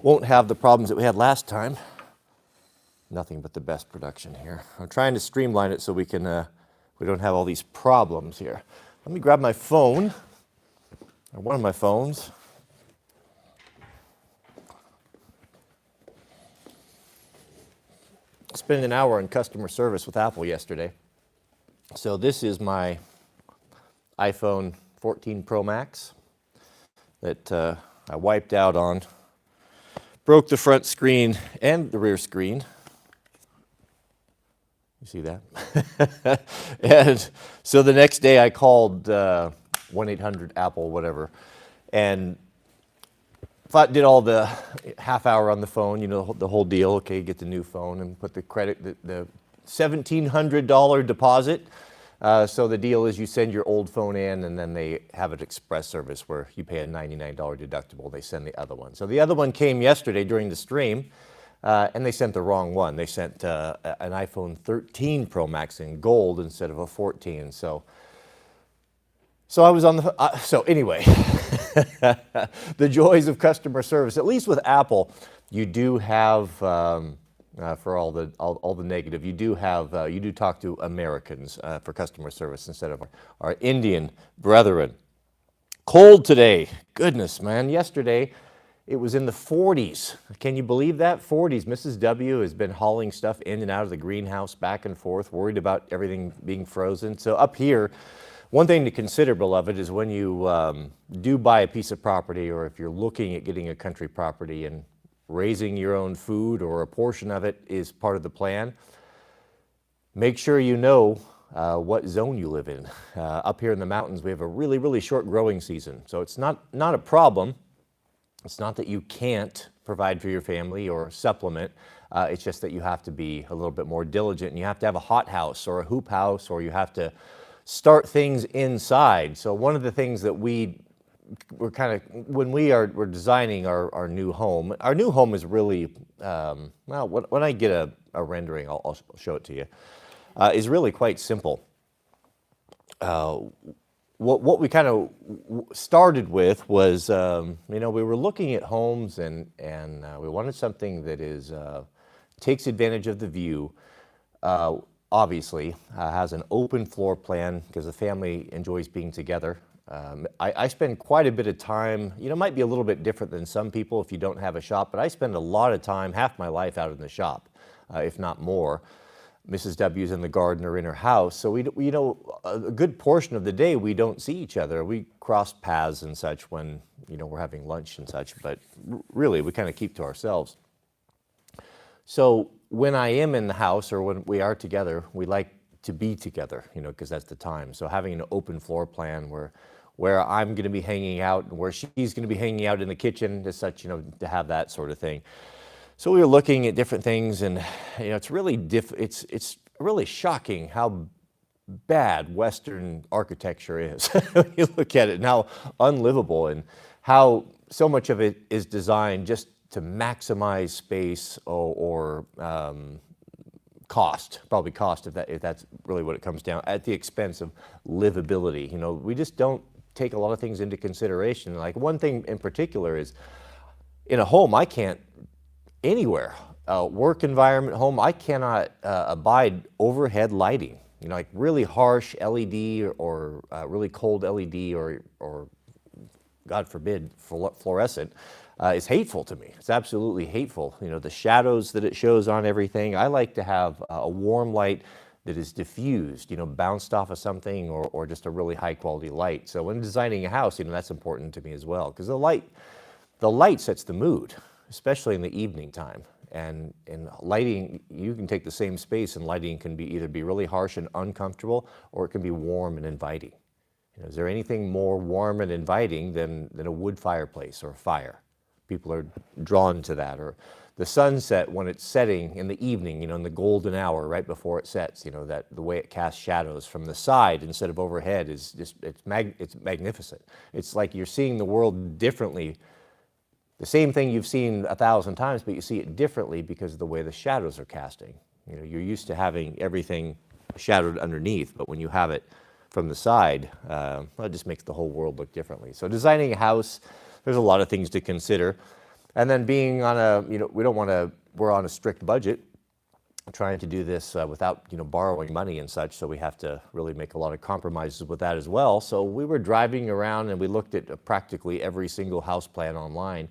won't have the problems that we had last time. Nothing but the best production here. I'm trying to streamline it so we can, we don't have all these problems here. Let me grab my phone, or one of my phones. Spent an hour in customer service with Apple yesterday. So this is my iPhone 14 Pro Max that I wiped out on. Broke the front screen and the rear screen. You see that? And so the next day I called 1-800-APPLE, whatever, and did all the half hour on the phone, you know, the whole deal. Okay, get the new phone and put the $1,700 deposit. So the deal is you send your old phone in, and then they have an express service where you pay a $99 deductible. They send the other one. So the other one came yesterday during the stream, and they sent the wrong one. They sent an iPhone 13 Pro Max in gold instead of a 14. So I was on the, so anyway, the joys of customer service. At least with Apple, you do have, for all the negative, you do talk to Americans for customer service instead of our Indian brethren. Cold today, goodness, man. Yesterday, it was in the 40s. Can you believe that? 40s. Mrs. W has been hauling stuff in and out of the greenhouse back and forth, worried about everything being frozen. So up here, one thing to consider, beloved, is when you do buy a piece of property, or if you're looking at getting a country property and raising your own food or a portion of it is part of the plan, make sure you know what zone you live in. Up here in the mountains, we have a really, really short growing season. So it's not a problem. It's not that you can't provide for your family or supplement. It's just that you have to be a little bit more diligent, and you have to have a hot house or a hoop house, or you have to start things inside. So one of the things that we're kind of, when we're designing our new home is really, well, when I get a rendering, I'll show it to you, is really quite simple. What we kind of started with was, you know, we were looking at homes, and we wanted something that takes advantage of the view, obviously, has an open floor plan because the family enjoys being together. I spend quite a bit of time, you know, it might be a little bit different than some people if you don't have a shop, but I spend a lot of time, half my life, out in the shop, if not more. Mrs. W's in the garden or in her house, so we you know, a good portion of the day we don't see each other. We cross paths and such when, you know, we're having lunch and such, but really we kind of keep to ourselves. So when I am in the house or when we are together, we like to be together, you know, because that's the time. So having an open floor plan where I'm going to be hanging out and where she's going to be hanging out in the kitchen, as such, you know, to have that sort of thing. So we were looking at different things, and you know, it's really it's really shocking how bad Western architecture is. When you look at it, and how unlivable, and how so much of it is designed just to maximize space or cost, probably cost, if that's really what it comes down, at the expense of livability. You know, we just don't take a lot of things into consideration. Like one thing in particular is, in a home, I can't, anywhere, work environment, home, I cannot abide overhead lighting. You know, like really harsh LED or really cold LED or God forbid, fluorescent, is hateful to me. It's absolutely hateful. You know, the shadows that it shows on everything. I like to have a warm light that is diffused, you know, bounced off of something, or just a really high quality light. So when designing a house, you know, that's important to me as well, because the light sets the mood, especially in the evening time. And in lighting, you can take the same space, and lighting can either be really harsh and uncomfortable, or it can be warm and inviting. You know, is there anything more warm and inviting than a wood fireplace or a fire? People are drawn to that. Or the sunset when it's setting in the evening, you know, in the golden hour right before it sets, you know, that the way it casts shadows from the side instead of overhead is just, it's magnificent. It's like you're seeing the world differently. The same thing you've seen 1,000 times, but you see it differently because of the way the shadows are casting. You know, you're used to having everything shadowed underneath, but when you have it from the side, well, it just makes the whole world look differently. So designing a house, there's a lot of things to consider. And then being on a, we're on a strict budget, trying to do this without, borrowing money and such, so we have to really make a lot of compromises with that as well. So we were driving around and we looked at practically every single house plan online,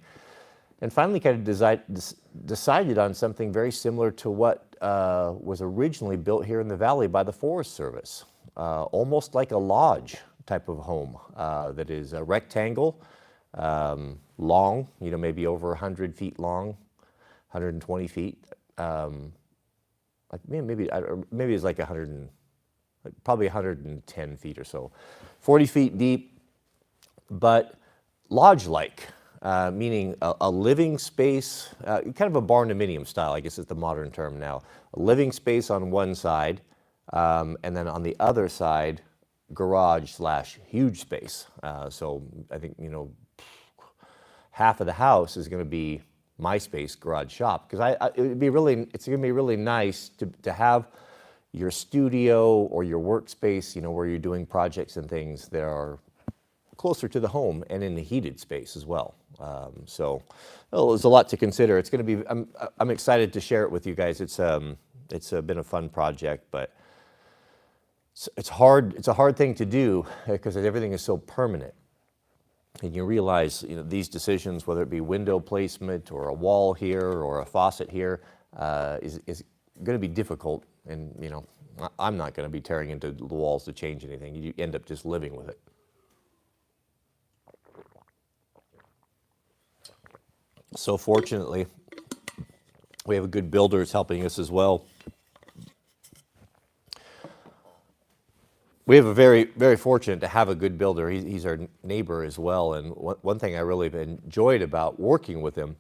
and finally kind of decided on something very similar to what was originally built here in the valley by the Forest Service, almost like a lodge type of home that is a rectangle, long, maybe over 100 feet long, 120 feet. Maybe it's like probably 110 feet or so, 40 feet deep, but lodge-like, meaning a living space, kind of a barn-dominium style, I guess is the modern term now. A living space on one side, and then on the other side, garage/huge space. So I think, half of the house is going to be my space, garage shop, because it's going to be really nice to have your studio or your workspace, where you're doing projects and things that are closer to the home and in the heated space as well. So there's a lot to consider. It's going to be, I'm excited to share it with you guys. It's been a fun project, but it's hard. It's a hard thing to do because everything is so permanent. And you realize, these decisions, whether it be window placement or a wall here or a faucet here, is going to be difficult. And, I'm not going to be tearing into the walls to change anything. You end up just living with it. So fortunately, we have a good builder who's helping us as well. We have a very, very fortunate to have a good builder. He's our neighbor as well. And one thing I really enjoyed about working with him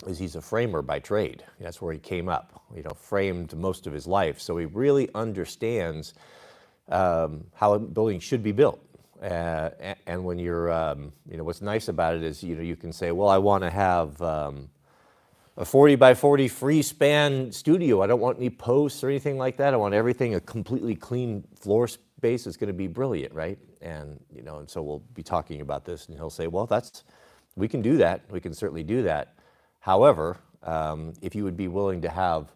is he's a framer by trade. That's where he came up, framed most of his life. So he really understands how a building should be built. And when you're, what's nice about it is, you can say, well, I want to have a 40 by 40 free span studio. I don't want any posts or anything like that. I want everything a completely clean floor space. Is going to be brilliant, right? And and so we'll be talking about this, and he'll say, well, we can do that. We can certainly do that. However, if you would be willing to have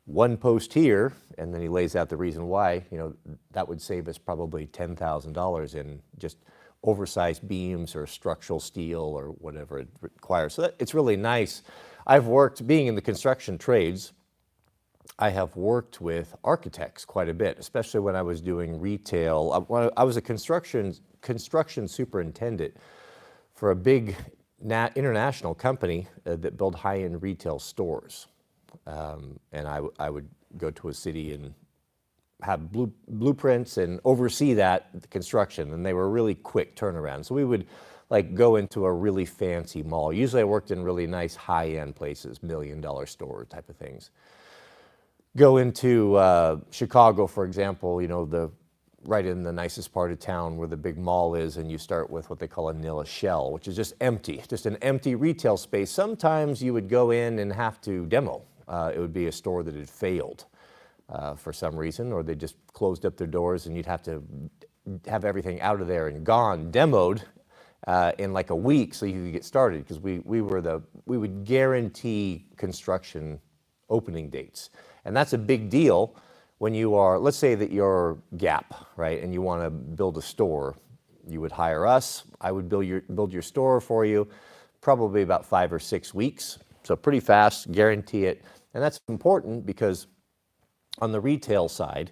one post here, and then he lays out the reason why, that would save us probably $10,000 in just oversized beams or structural steel or whatever it requires. So it's really nice. I've worked, being in the construction trades, I have worked with architects quite a bit, especially when I was doing retail. I was a construction superintendent for a big international company that built high-end retail stores. And I would go to a city and have blueprints and oversee the construction, and they were really quick turnaround. So we would go into a really fancy mall. Usually I worked in really nice high-end places, $1 million store type of things. Go into Chicago, for example, right in the nicest part of town where the big mall is, and you start with what they call a nilla shell, which is just empty, just an empty retail space. Sometimes you would go in and have to demo. It would be a store that had failed for some reason, or they just closed up their doors, and you'd have to have everything out of there and gone, demoed in like a week so you could get started, because we would guarantee construction opening dates. And that's a big deal when you are, let's say that you're Gap, right, and you want to build a store. You would hire us. I would build your store for you, probably about 5 or 6 weeks. So pretty fast, guarantee it. And that's important because on the retail side,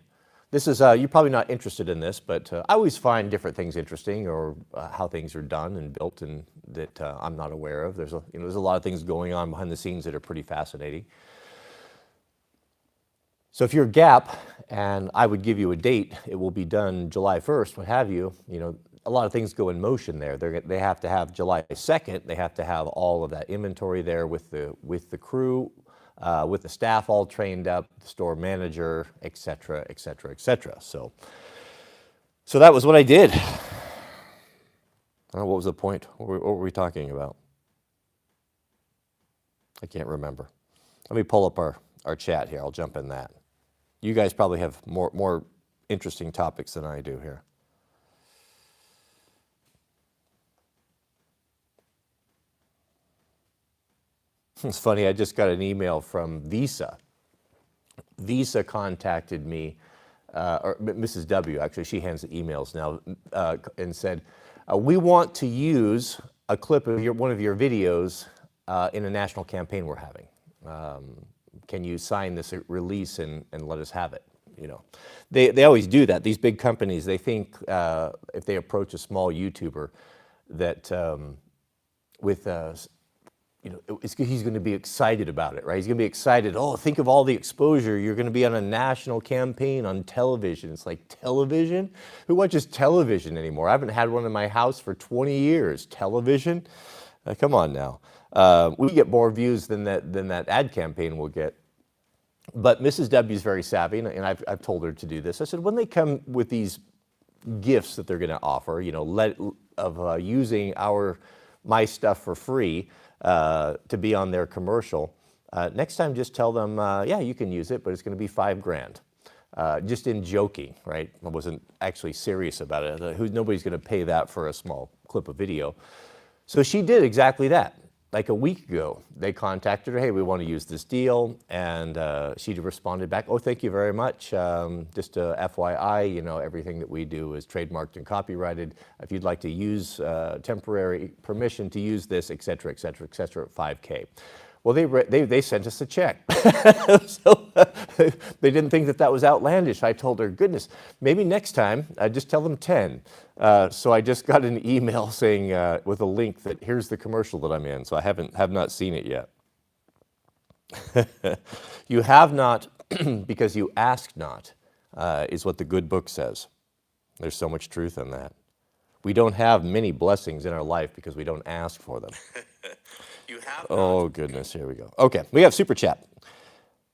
this is, you're probably not interested in this, but I always find different things interesting, or how things are done and built, and that I'm not aware of. There's a lot of things going on behind the scenes that are pretty fascinating. So if you're Gap and I would give you a date, it will be done July 1st, what have you, a lot of things go in motion there. They have to have July 2nd, they have to have all of that inventory there with the crew, with the staff all trained up, the store manager, et cetera, et cetera, et cetera. So that was what I did. I don't know, what was the point? What were we talking about? I can't remember. Let me pull up our chat here. I'll jump in that. You guys probably have more interesting topics than I do here. It's funny, I just got an email from Visa. Visa contacted me, or Mrs. W, actually, she hands the emails now, and said, we want to use a clip of one of your videos in a national campaign we're having. Can you sign this release and let us have it? You know, they always do that. These big companies, they think if they approach a small YouTuber that you know, he's going to be excited about it, right? He's going to be excited. Oh, think of all the exposure. You're going to be on a national campaign on television. It's like, television? Who watches television anymore? I haven't had one in my house for 20 years. Television? Come on now. We get more views than that ad campaign will get. But Mrs. W is very savvy, and I've told her to do this. I said, when they come with these gifts that they're going to offer, you know, using my stuff for free, to be on their commercial, next time just tell them, yeah, you can use it, but it's going to be $5,000. Just in joking, right? I wasn't actually serious about it. Nobody's going to pay that for a small clip of video. So she did exactly that. Like a week ago, they contacted her, hey, we want to use this deal, and she responded back, oh, thank you very much. Just FYI, you know, everything that we do is trademarked and copyrighted. If you'd like to use temporary permission to use this, et cetera, at $5,000. Well, they sent us a check. So they didn't think that was outlandish. I told her, goodness, maybe next time, just tell them 10. So I just got an email saying, with a link that here's the commercial that I'm in. So I have not seen it yet. You have not because you ask not, is what the good book says. There's so much truth in that. We don't have many blessings in our life because we don't ask for them. Oh, goodness, here we go. Okay, we have Super Chat.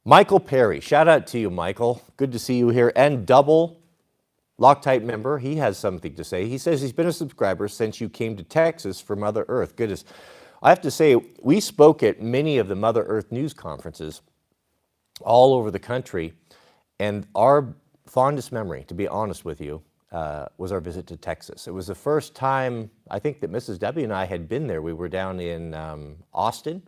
Michael Perry, shout out to you, Michael. Good to see you here. And double Loctite member, he has something to say. He says he's been a subscriber since you came to Texas for Mother Earth. Goodness, I have to say, we spoke at many of the Mother Earth news conferences all over the country, and our fondest memory, to be honest with you, was our visit to Texas. It was the first time, I think, that Mrs. W and I had been there. We were down in Austin,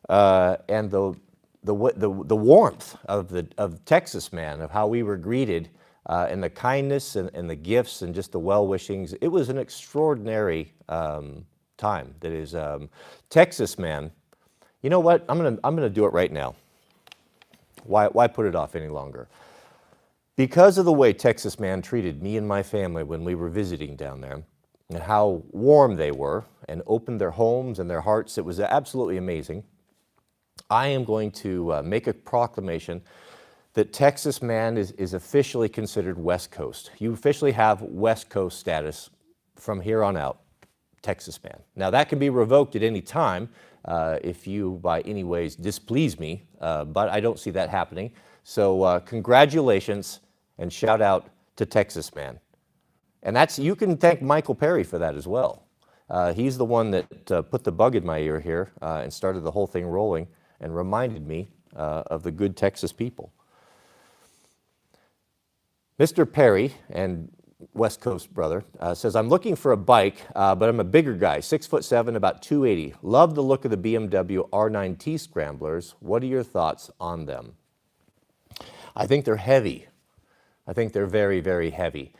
and the warmth of Texas, man, of how we were greeted, and the kindness and the gifts and just the well-wishings. It was an extraordinary time. That is, Texas, man. You know what? I'm gonna do it right now. Why put it off any longer? Because of the way Texas man treated me and my family when we were visiting down there, and how warm they were and opened their homes and their hearts, it was absolutely amazing. I am going to make a proclamation that Texas man is officially considered West Coast. You officially have West Coast status from here on out, Texas man. Now that can be revoked at any time if you by any ways displease me, but I don't see that happening. So congratulations and shout out to Texas man. And you can thank Michael Perry for that as well. He's the one that put the bug in my ear here and started the whole thing rolling and reminded me of the good Texas people. Mr. Perry, and West Coast brother, says, I'm looking for a bike, but I'm a bigger guy, 6'7", about 280. Love the look of the BMW R9T Scramblers. What are your thoughts on them? I think they're heavy. I think they're very, very heavy.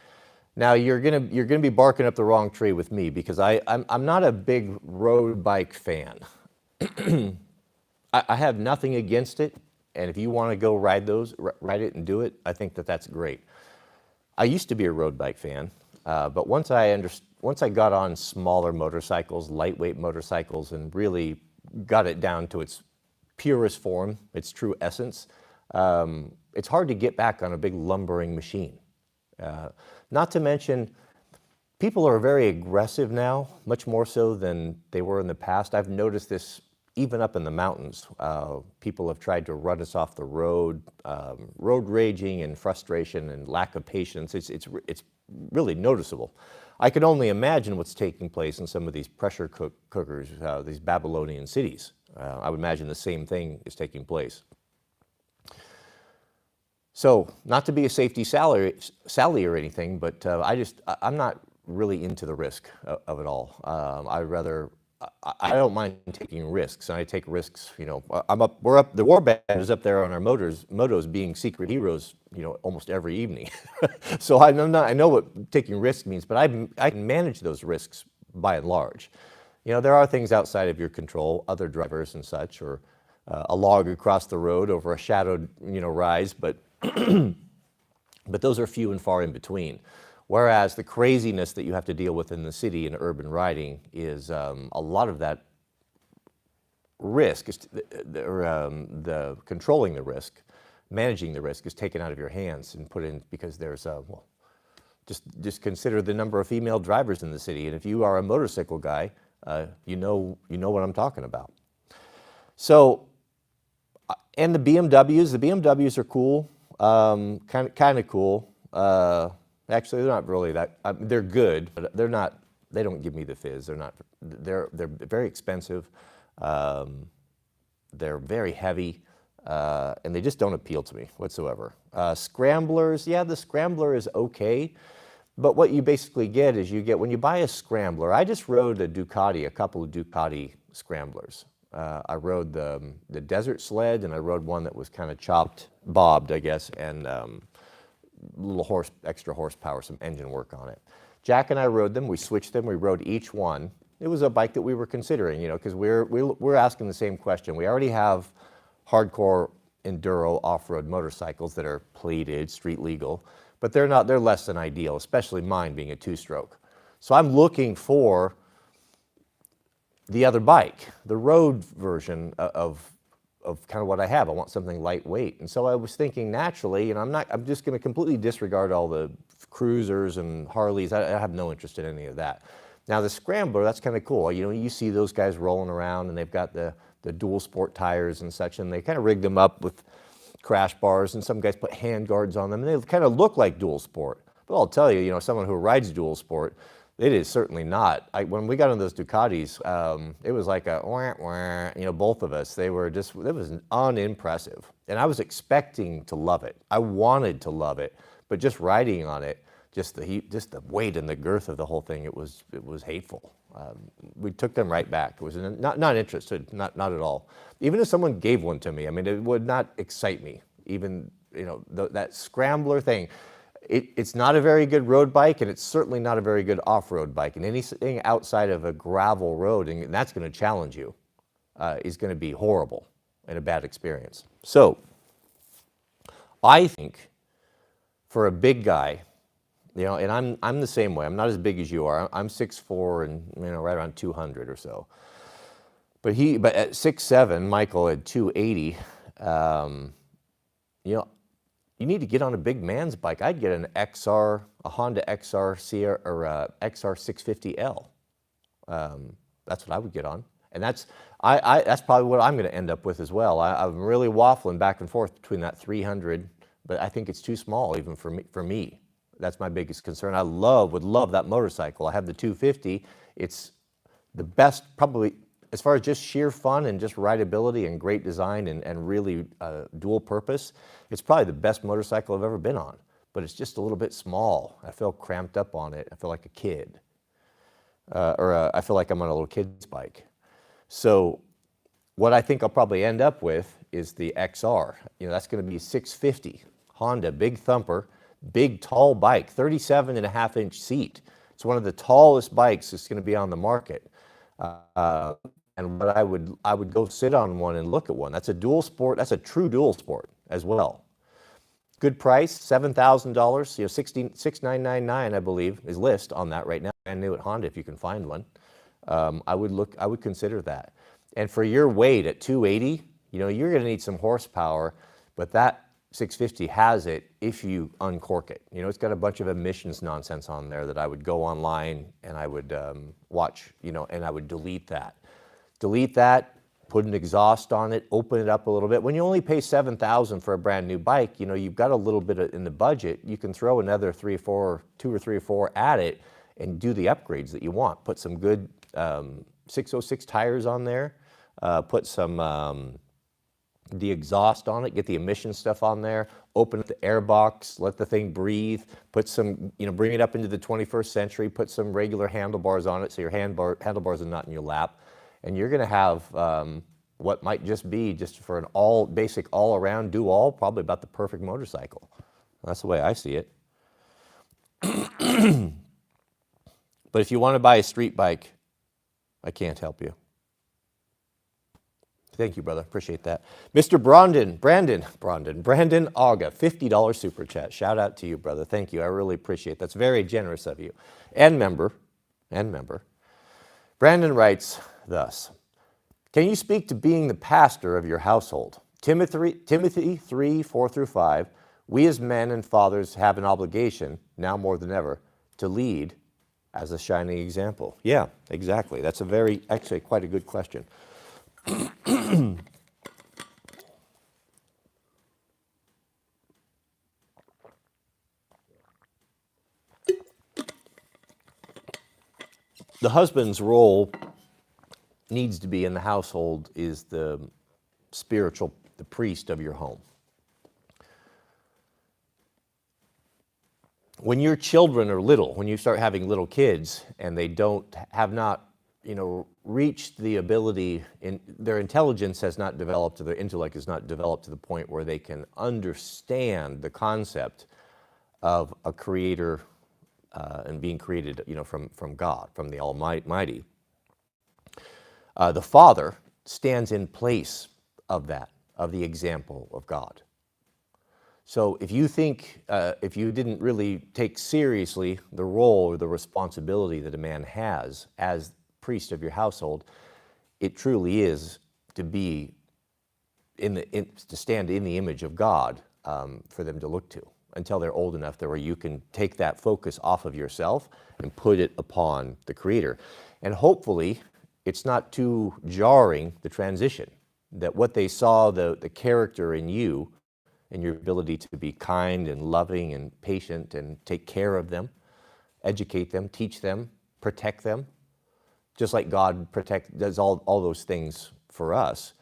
Now you're gonna be barking up the wrong tree with me because I'm not a big road bike fan. I have nothing against it, and if you want to go ride it and do it, I think that's great. I used to be a road bike fan, but once I got on smaller motorcycles, lightweight motorcycles, and really got it down to its purest form, its true essence, it's hard to get back on a big lumbering machine. Not to mention, people are very aggressive now, much more so than they were in the past. I've noticed this even up in the mountains. People have tried to run us off the road, road raging and frustration and lack of patience. It's really noticeable. I can only imagine what's taking place in some of these pressure cookers, these Babylonian cities. I would imagine the same thing is taking place. So, not to be a safety Sally or anything, but I'm not really into the risk of it all. I'd rather I don't mind taking risks, and I take risks. We're up. The war band is up there on our motos being secret heroes. Almost every evening. So I know what taking risks means, but I can manage those risks by and large. There are things outside of your control, other drivers and such, or a log across the road over a shadowed rise, but those are few and far in between. Whereas the craziness that you have to deal with in the city and urban riding is a lot of that risk, the controlling the risk, managing the risk is taken out of your hands and put in, because there's just consider the number of female drivers in the city, and if you are a motorcycle guy, you know what I'm talking about. So, and the BMWs are cool, kind of cool. Actually, they're not really that. They're good, but they're not. They don't give me the fizz. They're not. They're very expensive. They're very heavy, and they just don't appeal to me whatsoever. Scramblers, yeah, the Scrambler is okay, but what you basically get is when you buy a Scrambler. I just rode a couple of Ducati Scramblers. I rode the Desert Sled, and I rode one that was kind of bobbed, I guess, and little extra horsepower, some engine work on it. Jack and I rode them. We switched them. We rode each one. It was a bike that we were considering, because we're asking the same question. We already have hardcore enduro off-road motorcycles that are plated, street legal, but they're less than ideal, especially mine being a two-stroke. So I'm looking for the other bike, the road version of kind of what I have. I want something lightweight. And so I was thinking naturally, and I'm just going to completely disregard all the cruisers and Harleys. I have no interest in any of that. Now the Scrambler, that's kind of cool. You see those guys rolling around, and they've got the dual sport tires and such, and they kind of rig them up with crash bars, and some guys put hand guards on them, and they kind of look like dual sport. But I'll tell you, someone who rides dual sport, it is certainly not. When we got on those Ducatis, it was like a wah, wah, both of us. It was unimpressive. And I was expecting to love it. I wanted to love it, but just riding on it, just the weight and the girth of the whole thing, it was hateful. We took them right back. It was not interested, not at all. Even if someone gave one to me, it would not excite me. Even, that Scrambler thing. It's not a very good road bike, and it's certainly not a very good off-road bike. And anything outside of a gravel road, and that's going to challenge you, is going to be horrible and a bad experience. So, I think for a big guy, and I'm the same way. I'm not as big as you are. I'm 6'4" and right around 200 or so. But at 6'7", Michael at 280. You need to get on a big man's bike. I'd get a Honda XR Sierra or a XR 650L. That's what I would get on, and that's probably what I'm going to end up with as well. I'm really waffling back and forth between that 300, but I think it's too small even for me. That's my biggest concern. I would love that motorcycle. I have the 250. It's the best, probably, as far as just sheer fun and just rideability and great design and really dual purpose. It's probably the best motorcycle I've ever been on, but it's just a little bit small. I feel cramped up on it. I feel like a kid, I feel like I'm on a little kid's bike. So what I think I'll probably end up with is the XR. That's going to be 650 Honda, big thumper, big tall bike, 37.5-inch seat. It's one of the tallest bikes that's going to be on the market. And what I would go sit on one and look at one. That's a dual sport. That's a true dual sport as well. Good price, $7,000. $6,999, I believe, is list on that right now. Brand new at Honda, if you can find one. I would consider that. And for your weight at 280, you're going to need some horsepower, but that 650 has it if you uncork it. It's got a bunch of emissions nonsense on there that I would go online and I would watch, and I would delete that. Put an exhaust on it, open it up a little bit. When you only pay $7,000 for a brand new bike, you've got a little bit in the budget. You can throw another 2 or 3 or 4 at it and do the upgrades that you want. Put some good 606 tires on there. Put some the exhaust on it. Get the emission stuff on there. Open up the air box. Let the thing breathe. Put some, bring it up into the 21st century. Put some regular handlebars on it so your handlebars are not in your lap. and you're going to have what might just be just for an basic all-around do-all, probably about the perfect motorcycle. That's the way I see it. But if you want to buy a street bike, I can't help you. Thank you, brother. Appreciate that. Mr. Brandon Auga, $50 super chat. Shout out to you, brother. Thank you. I really appreciate it. That's very generous of you. And member. Brandon writes thus: can you speak to being the pastor of your household? Timothy 3, 4 through 5, we as men and fathers have an obligation, now more than ever, to lead as a shining example. Yeah, exactly. That's actually quite a good question. The husband's role needs to be in the household is the priest of your home. When your children are little, when you start having little kids and they have not reached the ability, their intelligence has not developed, their intellect is not developed to the point where they can understand the concept of a creator and being created, from God, from the Almighty. The father stands in place of that, of the example of God. So if you think, if you didn't really take seriously the role or the responsibility that a man has as priest of your household, it truly is to be to stand in the image of God for them to look to until they're old enough where you can take that focus off of yourself and put it upon the Creator. And hopefully it's not too jarring, the transition, that what they saw, the character in you and your ability to be kind and loving and patient and take care of them, educate them, teach them, protect them, just like God does all those things for us.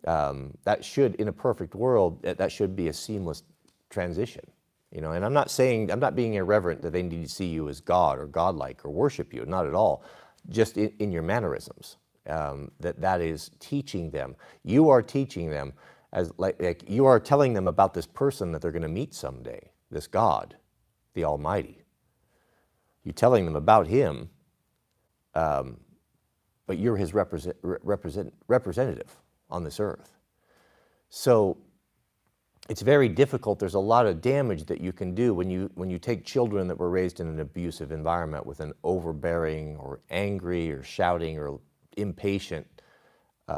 That should, in a perfect world, that should be a seamless transition. And I'm not being irreverent that they need to see you as God or godlike or worship you, not at all. Just in your mannerisms, that is teaching them. You are teaching them as like you are telling them about this person that they're going to meet someday, this God, the Almighty. You're telling them about Him, but you're His representative on this earth. So it's very difficult. There's a lot of damage that you can do when you take children that were raised in an abusive environment with an overbearing or angry or shouting or impatient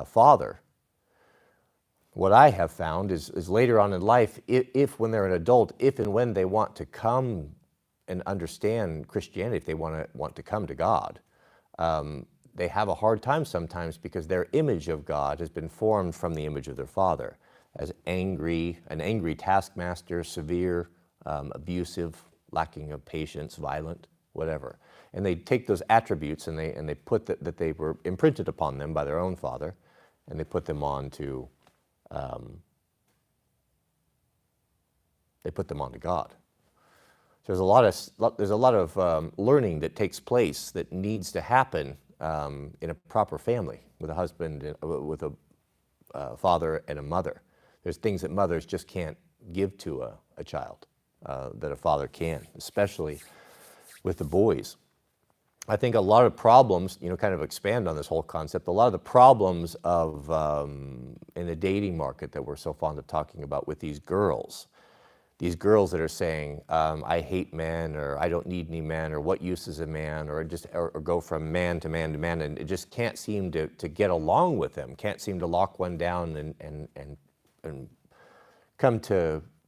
father. What I have found is later on in life, if when they're an adult, if and when they want to come and understand Christianity, if they want to come to God, they have a hard time sometimes because their image of God has been formed from the image of their father as an angry taskmaster, severe, abusive, lacking of patience, violent, whatever. And they take those attributes and they put that they were imprinted upon them by their own father, and they put them onto God. So there's a lot of learning that takes place that needs to happen in a proper family with a husband, with a father and a mother. There's things that mothers just can't give to a child that a father can, especially with the boys. I think a lot of problems, kind of expand on this whole concept, a lot of the problems of in the dating market that we're so fond of talking about with these girls that are saying, I hate men, or I don't need any men, or what use is a man, or go from man to man to man, and it just can't seem to get along with them, can't seem to lock one down and come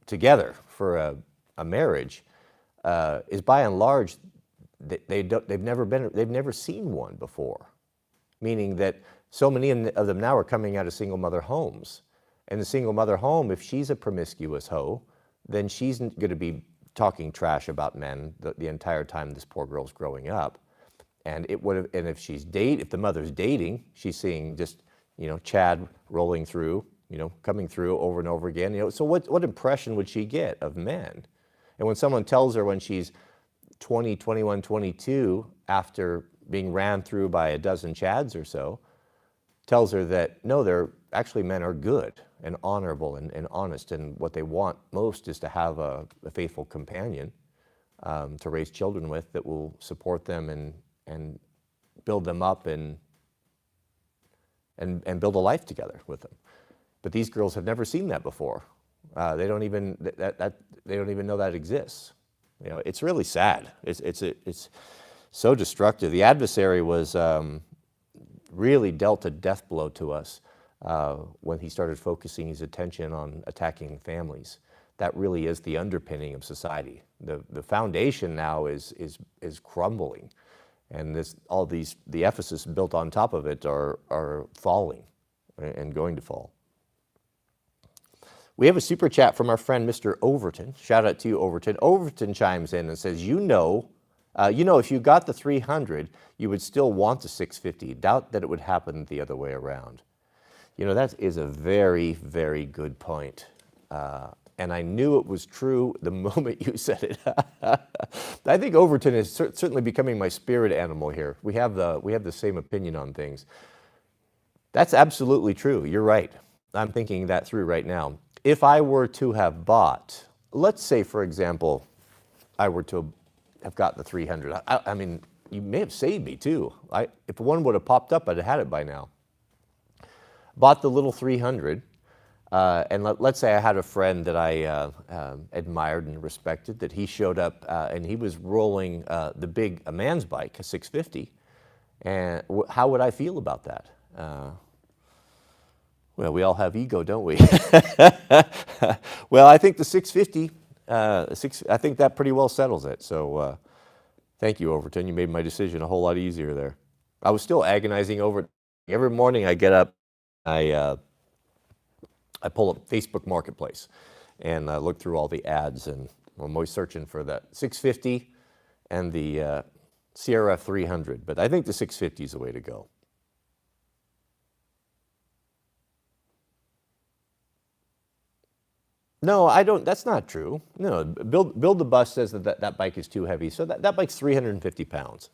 together for a marriage, is by and large, they've never seen one before, meaning that so many of them now are coming out of single mother homes. And the single mother home, if she's a promiscuous hoe, then she's going to be talking trash about men the entire time this poor girl's growing up. And if the mother's dating, she's seeing just Chad rolling through, coming through over and over again. So what impression would she get of men? And when someone tells her when she's 20, 21, 22, after being ran through by a dozen Chads or so, tells her that no, they're actually men are good and honorable and honest, and what they want most is to have a faithful companion to raise children with that will support them and build them up and build a life together with them. But these girls have never seen that before. They don't even they don't even know that exists. You know, it's really sad. It's so destructive. The adversary was really dealt a death blow to us when he started focusing his attention on attacking families. That really is the underpinning of society. The foundation now is crumbling, and the Ephesus built on top of it are falling and going to fall. We have a super chat from our friend Mr. Overton. Shout out to you, Overton. Overton chimes in and says, you know, if you got the 300, you would still want the 650. Doubt that it would happen the other way around. You know, that is a very, very good point. And I knew it was true the moment you said it. I think Overton is certainly becoming my spirit animal here. We have the same opinion on things. That's absolutely true. You're right. I'm thinking that through right now. If I were to have bought, let's say, for example, I were to have got the 300. I mean, you may have saved me too. If one would have popped up, I'd have had it by now. Bought the little 300, and let's say I had a friend that I admired and respected, that he showed up and he was rolling a man's bike, a 650. And how would I feel about that? Well, we all have ego, don't we? Well, I think the 650, I think that pretty well settles it. So thank you, Overton. You made my decision a whole lot easier there. I was still agonizing over it. Every morning I get up, I pull up Facebook Marketplace and I look through all the ads, and I'm always searching for that 650 and the CRF 300. But I think the 650 is the way to go. No, I don't. That's not true. No, Build the Bus says that bike is too heavy. So that bike's 350 pounds.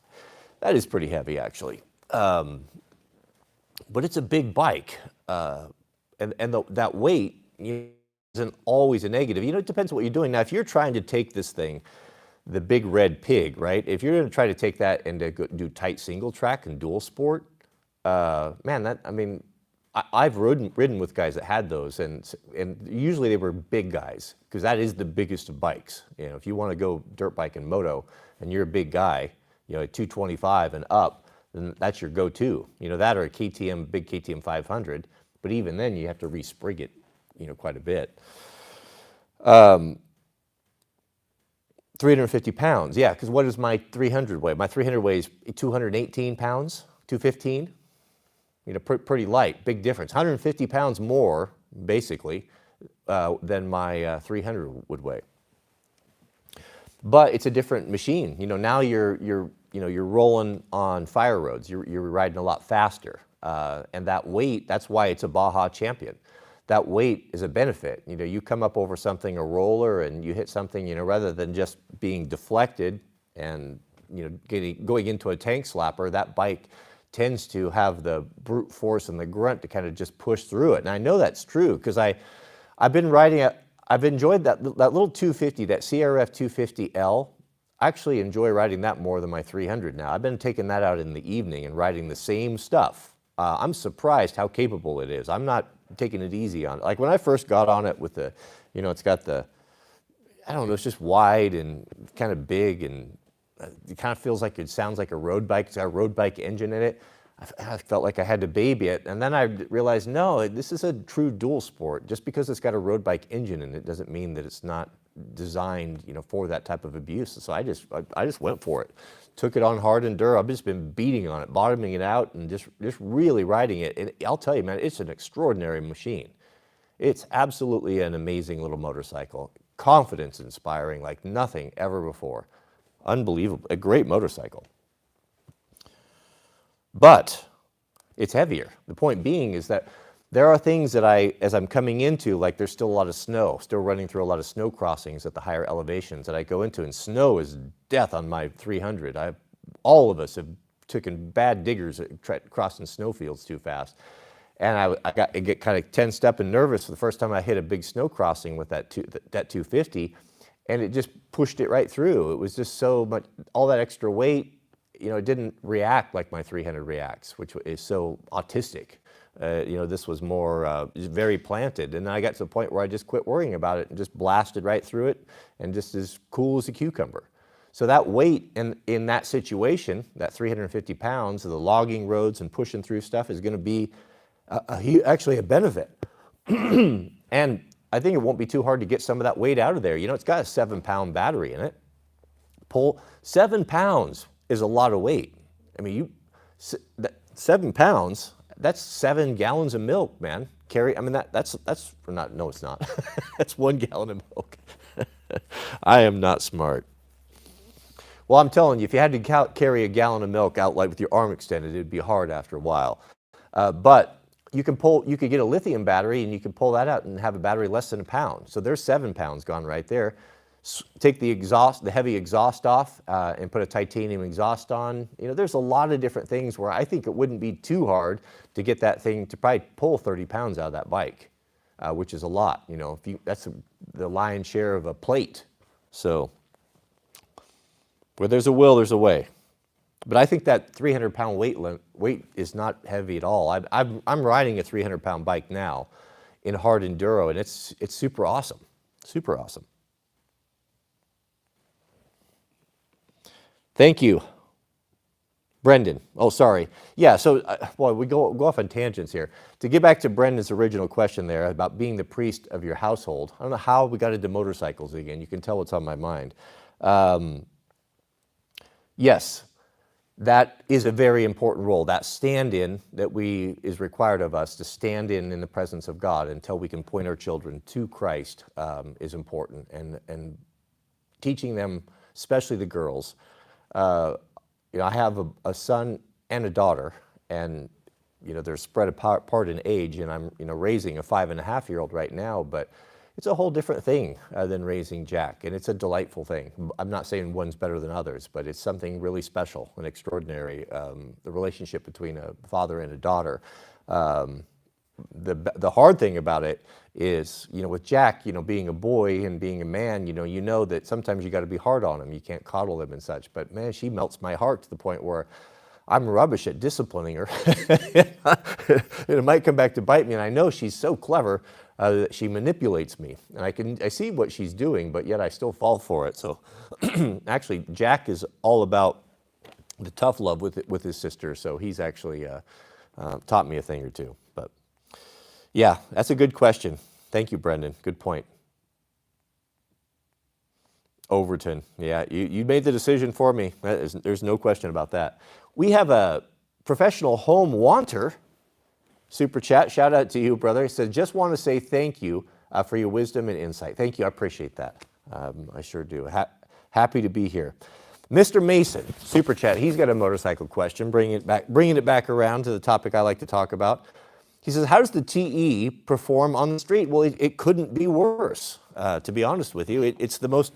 That is pretty heavy, actually. But it's a big bike. That weight isn't always a negative. You know, it depends on what you're doing. Now, if you're trying to take this thing, the big red pig, right? If you're going to try to take that and to do tight single track and dual sport, man, I've ridden with guys that had those, and usually they were big guys, because that is the biggest of bikes. You know, if you want to go dirt bike and moto, and you're a big guy, you know, at 225 and up, then that's your go-to. You know, that or a big KTM 500. But even then, you have to resprig it, you know, quite a bit. 350 pounds, yeah, because what does my 300 weigh? My 300 weighs 218 pounds, 215. You know, pretty light, big difference. 150 pounds more, basically, than my 300 would weigh. But it's a different machine. You know, now you're rolling on fire roads. You're riding a lot faster, and that weight. That's why it's a Baja Champion. That weight is a benefit. You know, you come up over something, a roller, and you hit something. You know, rather than just being deflected and going into a tank slapper, that bike tends to have the brute force and the grunt to kind of just push through it. And I know that's true because I've been riding it. I've enjoyed that little 250, that CRF 250L. I actually enjoy riding that more than my 300 now. I've been taking that out in the evening and riding the same stuff. I'm surprised how capable it is. I'm not taking it easy on it. Like when I first got on it with the, you know, it's got the, I don't know, it's just wide and kind of big, and it kind of feels like it sounds like a road bike. It's got a road bike engine in it. I felt like I had to baby it. And then I realized, no, this is a true dual sport. Just because it's got a road bike engine in it doesn't mean that it's not designed, you know, for that type of abuse. So I just went for it. Took it on hard enduro. I've just been beating on it, bottoming it out, and just really riding it. And I'll tell you, man, it's an extraordinary machine. It's absolutely an amazing little motorcycle. Confidence inspiring like nothing ever before. Unbelievable. A great motorcycle. But it's heavier. The point being is that there are things that as I'm coming into, like there's still a lot of snow, still running through a lot of snow crossings at the higher elevations that I go into, and snow is death on my 300. All of us have taken bad diggers at crossing snowfields too fast. And I get kind of tensed up and nervous the first time I hit a big snow crossing with that 250, and it just pushed it right through. It was just so much, all that extra weight, it didn't react like my 300 reacts, which is so autistic. This was more very planted. And then I got to the point where I just quit worrying about it and just blasted right through it and just as cool as a cucumber. So that weight in that situation, that 350 pounds of the logging roads and pushing through stuff is going to be actually a benefit. And I think it won't be too hard to get some of that weight out of there. It's got a 7-pound battery in it. 7 pounds is a lot of weight. I mean, 7 pounds, that's 7 gallons of milk, man. That's not, no, it's not. That's 1 gallon of milk. I am not smart. Well, I'm telling you, if you had to carry a gallon of milk out like with your arm extended, it'd be hard after a while. But you could get a lithium battery and you can pull that out and have a battery less than a pound. So there's 7 pounds gone right there. Take the heavy exhaust off and put a titanium exhaust on. There's a lot of different things where I think it wouldn't be too hard to get that thing to probably pull 30 pounds out of that bike, which is a lot. That's the lion's share of a plate. So where there's a will, there's a way. But I think that 300-pound weight is not heavy at all. I'm riding a 300-pound bike now in hard enduro, and it's super awesome, super awesome. Thank you, Brendan. Oh, sorry. Yeah. So, we go off on tangents here. To get back to Brendan's original question there about being the priest of your household, I don't know how we got into motorcycles again. You can tell what's on my mind. Yes. That is a very important role. That stand-in that is required of us to stand in the presence of God until we can point our children to Christ is important. And teaching them, especially the girls. I have a son and a daughter, and they're spread apart in age, and I'm raising a 5.5-year-old right now, but it's a whole different thing than raising Jack, and it's a delightful thing. I'm not saying one's better than others, but it's something really special and extraordinary, the relationship between a father and a daughter. The hard thing about it is, with Jack, being a boy and being a man, you know that sometimes you got to be hard on him. You can't coddle him and such, but man, she melts my heart to the point where I'm rubbish at disciplining her. It might come back to bite me, and I know she's so clever that she manipulates me, and I see what she's doing, but yet I still fall for it. So actually, Jack is all about the tough love with his sister, so he's actually taught me a thing or two. But yeah, that's a good question. Thank you, Brendan. Good point. Overton. Yeah, you made the decision for me. There's no question about that. We have a professional home wanter super chat. Shout out to you, brother. He said, just want to say thank you for your wisdom and insight. Thank you. I appreciate that. I sure do. Happy to be here. Mr. Mason, super chat. He's got a motorcycle question, bringing it back around to the topic I like to talk about. He says, how does the TE perform on the street? Well, it couldn't be worse, to be honest with you. It's the most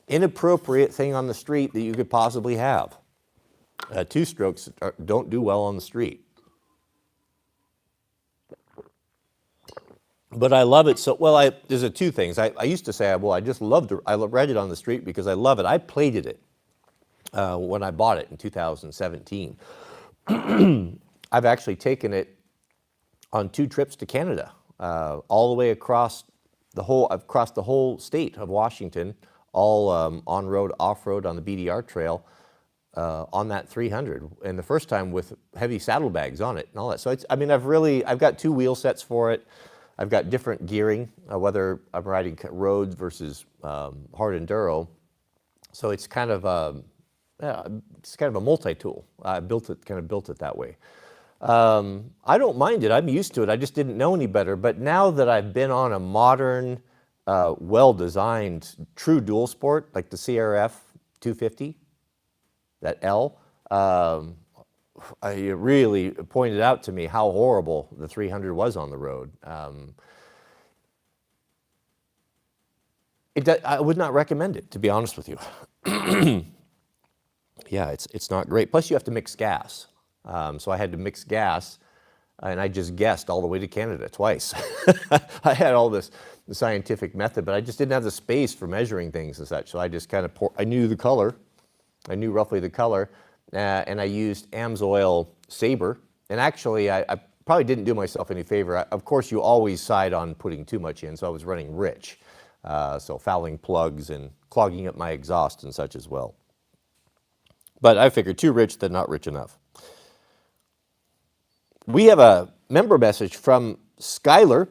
inappropriate thing on the street that you could possibly have. Two-strokes don't do well on the street. But I love it so well. There's two things. I used to say, well, I just loved it. I read it on the street because I love it. I plated it when I bought it in 2017. I've actually taken it on 2 trips to Canada, all the way across the whole state of Washington, all on-road, off-road on the BDR trail, on that 300, and the first time with heavy saddlebags on it and all that. So I've got 2 wheel sets for it. I've got different gearing, whether I'm riding roads versus hard enduro. So it's kind of a multi-tool. I built it that way. I don't mind it. I'm used to it. I just didn't know any better. But now that I've been on a modern, well-designed, true dual sport like the CRF 250, that L, it really pointed out to me how horrible the 300 was on the road. I would not recommend it, to be honest with you. Yeah, it's not great. Plus, you have to mix gas. So I had to mix gas and I just guessed all the way to Canada twice. I had all this scientific method, but I just didn't have the space for measuring things and such. So I just kind of I knew the color. I knew roughly the color, and I used Amsoil Sabre. And actually, I probably didn't do myself any favor. Of course, you always side on putting too much in, so I was running rich. So fouling plugs and clogging up my exhaust and such as well. But I figured too rich than not rich enough. We have a member message from Skylar.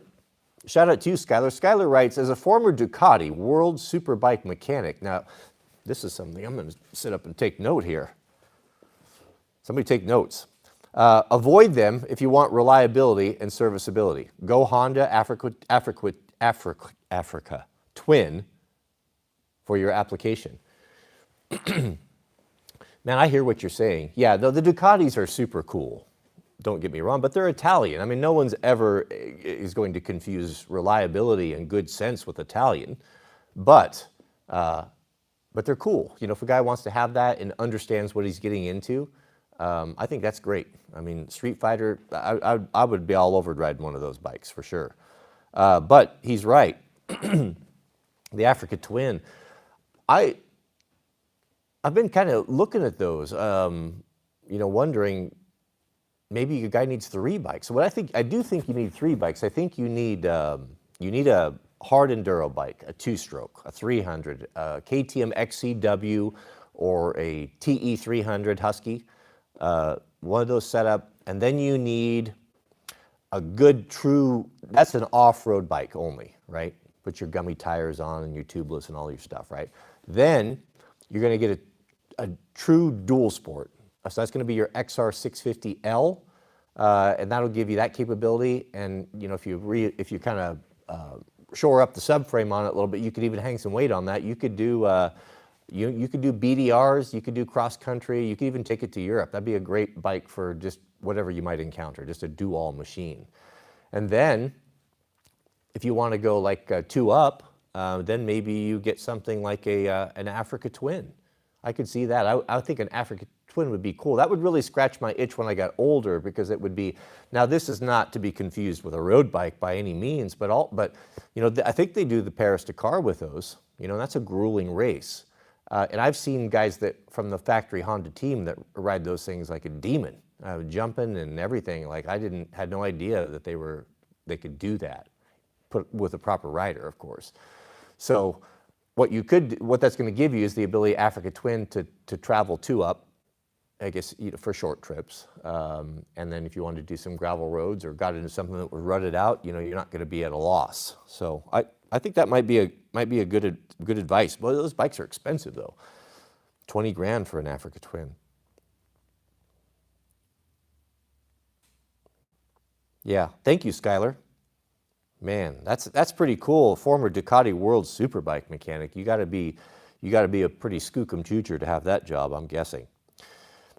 Shout out to you, Skylar. Skylar writes, as a former Ducati World Superbike mechanic. Now, this is something I'm going to sit up and take note here. Somebody take notes. Avoid them if you want reliability and serviceability. Go Honda Africa Twin for your application. Man, I hear what you're saying. Yeah, the Ducatis are super cool. Don't get me wrong, but they're Italian. I mean, no one's ever is going to confuse reliability and good sense with Italian, but they're cool. You know, if a guy wants to have that and understands what he's getting into, I think that's great. I mean, Street Fighter, I would be all over riding one of those bikes for sure. But he's right. The Africa Twin, I've been kind of looking at those, you know, wondering maybe a guy needs 3 bikes. So what I do think you need 3 bikes. I think you need a hard enduro bike, a 2-stroke, a 300, a KTM XCW, or a TE 300 Husky. One of those set up, and then you need a good true, that's an off-road bike only, right? Put your gummy tires on and your tubeless and all your stuff, right? Then you're going to get a true dual sport. So that's going to be your XR650L, and that'll give you that capability. And you know, if you kind of shore up the subframe on it a little bit, you could even hang some weight on that. You could do you could do BDRs, you could do cross country, you could even take it to Europe. That'd be a great bike for just whatever you might encounter, just a do-all machine. And then if you want to go like 2 up, then maybe you get something like an Africa Twin. I could see that. I think an Africa Twin would be cool. That would really scratch my itch when I got older, because it would be, now this is not to be confused with a road bike by any means, but you know, I think they do the Paris-Dakar with those. You know, that's a grueling race. And I've seen guys that from the factory Honda team that ride those things like a demon, jumping and everything. Like I had no idea that they could do that, put with a proper rider, of course. So what that's going to give you is the ability, Africa Twin, to travel 2 up, I guess, you know, for short trips. And then if you wanted to do some gravel roads or got into something that was rutted out, you know, you're not going to be at a loss. So I think that might be a good advice. Well, those bikes are expensive though. 20 grand for an Africa Twin. Yeah, thank you, Skylar. Man, that's pretty cool. Former Ducati World Superbike mechanic. You got to be a pretty skookum choocher to have that job, I'm guessing.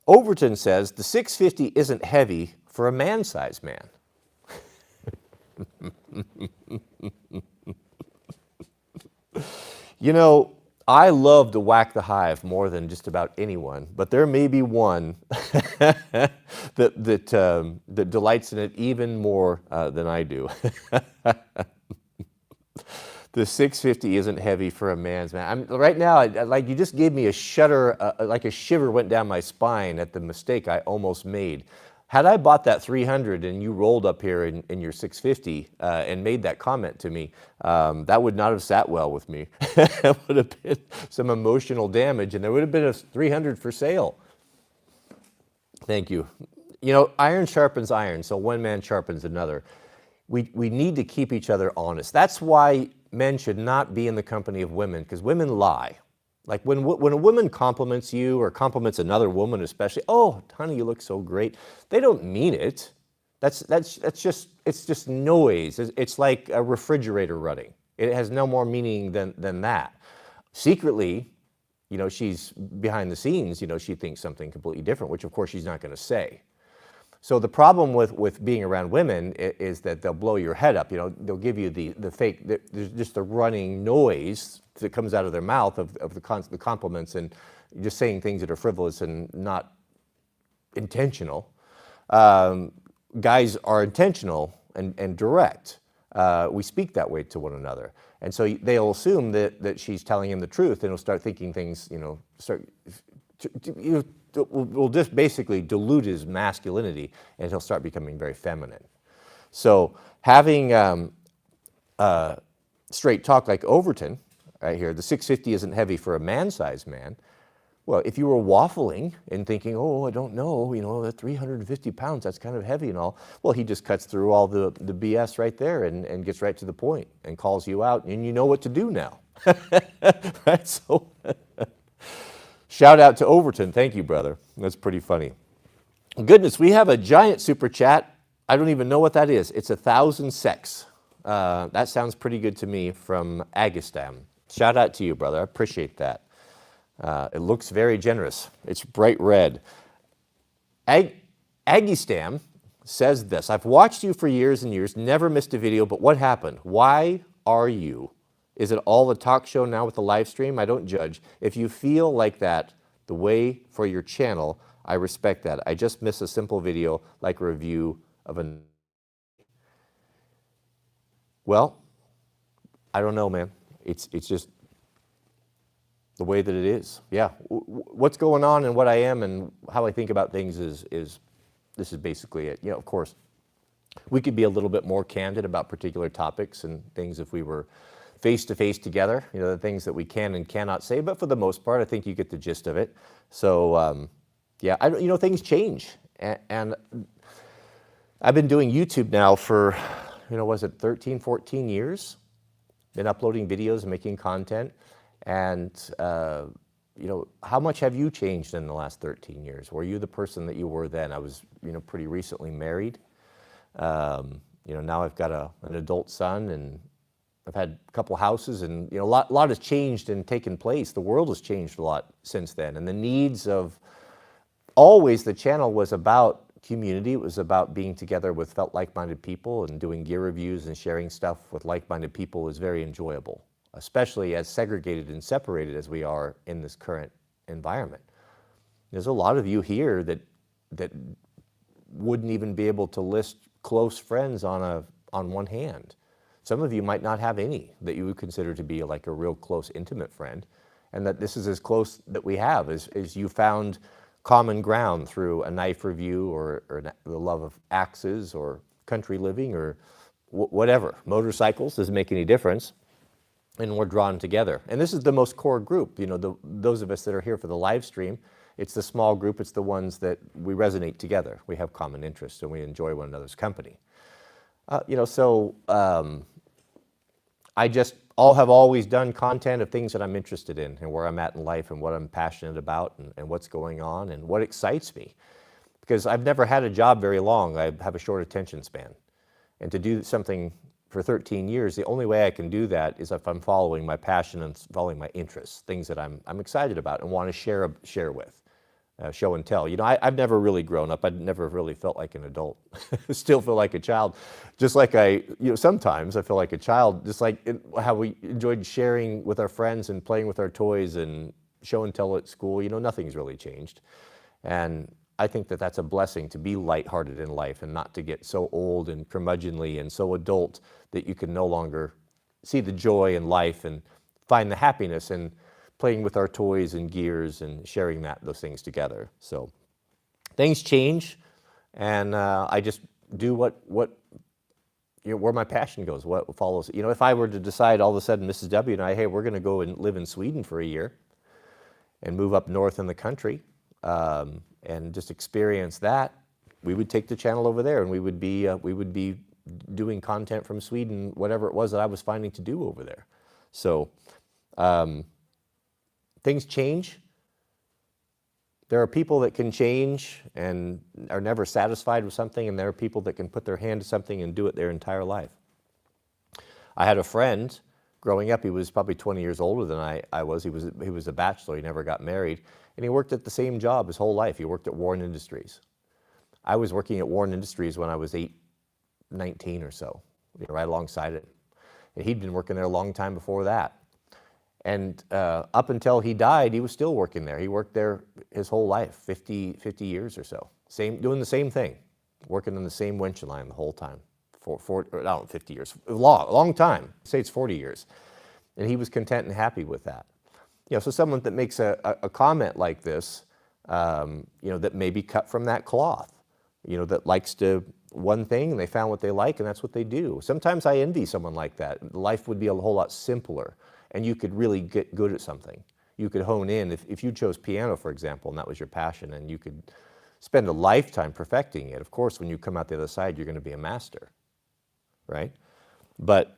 Overton says the 650 isn't heavy for a man-sized man. You know, I love to whack the hive more than just about anyone, but there may be one that delights in it even more than I do. The 650 isn't heavy for a man's man. Right now, like you just gave me a shudder, like a shiver went down my spine at the mistake I almost made. Had I bought that 300 and you rolled up here in your 650 and made that comment to me, that would not have sat well with me. It would have been some emotional damage, and there would have been a 300 for sale. Thank you. You know, iron sharpens iron, so one man sharpens another. We need to keep each other honest. That's why men should not be in the company of women, because women lie. Like when a woman compliments you or compliments another woman especially, oh, honey, you look so great. They don't mean it. It's just noise. It's like a refrigerator running. It has no more meaning than that. Secretly, you know, she's behind the scenes, you know, she thinks something completely different, which of course she's not going to say. So the problem with being around women is that they'll blow your head up. You know, they'll give you the fake, there's just the running noise that comes out of their mouth of the compliments, and just saying things that are frivolous and not intentional. guys are intentional and direct. We speak that way to one another. And so they'll assume that she's telling him the truth, and he'll start thinking things, will just basically dilute his masculinity, and he'll start becoming very feminine. So having straight talk like Overton, right here, the 650 isn't heavy for a man-sized man. Well, if you were waffling and thinking, oh, I don't know, that 350 pounds, that's kind of heavy and all, well, he just cuts through all the BS right there and gets right to the point and calls you out, and you know what to do now. Right? So shout out to Overton. Thank you, brother. That's pretty funny. Goodness, we have a giant super chat. I don't even know what that is. It's 1,000 secs. That sounds pretty good to me from Agistam. Shout out to you, brother. I appreciate that. It looks very generous. It's bright red. Agistam says this: I've watched you for years and years, never missed a video, but what happened? Why are you? Is it all the talk show now with the live stream? I don't judge. If you feel like that, the way for your channel, I respect that. I just miss a simple video like a review of a... Well, I don't know, man. It's just the way that it is. Yeah, what's going on and what I am and how I think about things is this is basically it. Of course, we could be a little bit more candid about particular topics and things if we were face-to-face together, the things that we can and cannot say, but for the most part, I think you get the gist of it. So, yeah, things change. And I've been doing YouTube now for, was it 13, 14 years? Been uploading videos and making content. And, how much have you changed in the last 13 years? Were you the person that you were then? I was, pretty recently married. Now I've got an adult son, and I've had a couple houses, and, a lot has changed and taken place. The world has changed a lot since then. And the needs of, always the channel was about community. It was about being together with like-minded people, and doing gear reviews and sharing stuff with like-minded people is very enjoyable, especially as segregated and separated as we are in this current environment. There's a lot of you here that wouldn't even be able to list close friends on one hand. Some of you might not have any that you would consider to be like a real close, intimate friend, and that this is as close that we have, is you found common ground through a knife review or the love of axes or country living or whatever. Motorcycles, doesn't make any difference. And we're drawn together. And this is the most core group. Those of us that are here for the live stream, it's the small group, it's the ones that we resonate together. We have common interests and we enjoy one another's company. I just have always done content of things that I'm interested in and where I'm at in life and what I'm passionate about and what's going on and what excites me. Because I've never had a job very long. I have a short attention span. And to do something for 13 years, the only way I can do that is if I'm following my passion and following my interests, things that I'm excited about and want to share with, show and tell. I've never really grown up. I've never really felt like an adult. Still feel like a child. Just like sometimes I feel like a child, just like how we enjoyed sharing with our friends and playing with our toys and show and tell at school. Nothing's really changed. And I think that that's a blessing, to be lighthearted in life and not to get so old and curmudgeonly and so adult that you can no longer see the joy in life and find the happiness in playing with our toys and gears and sharing those things together. So things change, and I just do where my passion goes, what follows. If I were to decide all of a sudden, Mrs. W and I, hey, we're going to go and live in Sweden for a year and move up north in the country, and just experience that, we would take the channel over there, and we would be doing content from Sweden, whatever it was that I was finding to do over there. So things change. There are people that can change and are never satisfied with something, and there are people that can put their hand to something and do it their entire life. I had a friend growing up. He was probably 20 years older than I was. He was a bachelor. He never got married. And he worked at the same job his whole life. He worked at Warren Industries. I was working at Warren Industries when I was 19 or so, right alongside it. And he'd been working there a long time before that. And up until he died, he was still working there. He worked there his whole life, 50 years or so, doing the same thing. working on the same winch line the whole time for I don't know, 50 years, a long time. Say it's 40 years. And he was content and happy with that. So someone that makes a comment like this, that may be cut from that cloth, that likes to one thing and they found what they like and that's what they do. Sometimes I envy someone like that. Life would be a whole lot simpler and you could really get good at something. You could hone in, if you chose piano, for example, and that was your passion, and you could spend a lifetime perfecting it. Of course, when you come out the other side, you're going to be a master, right? But,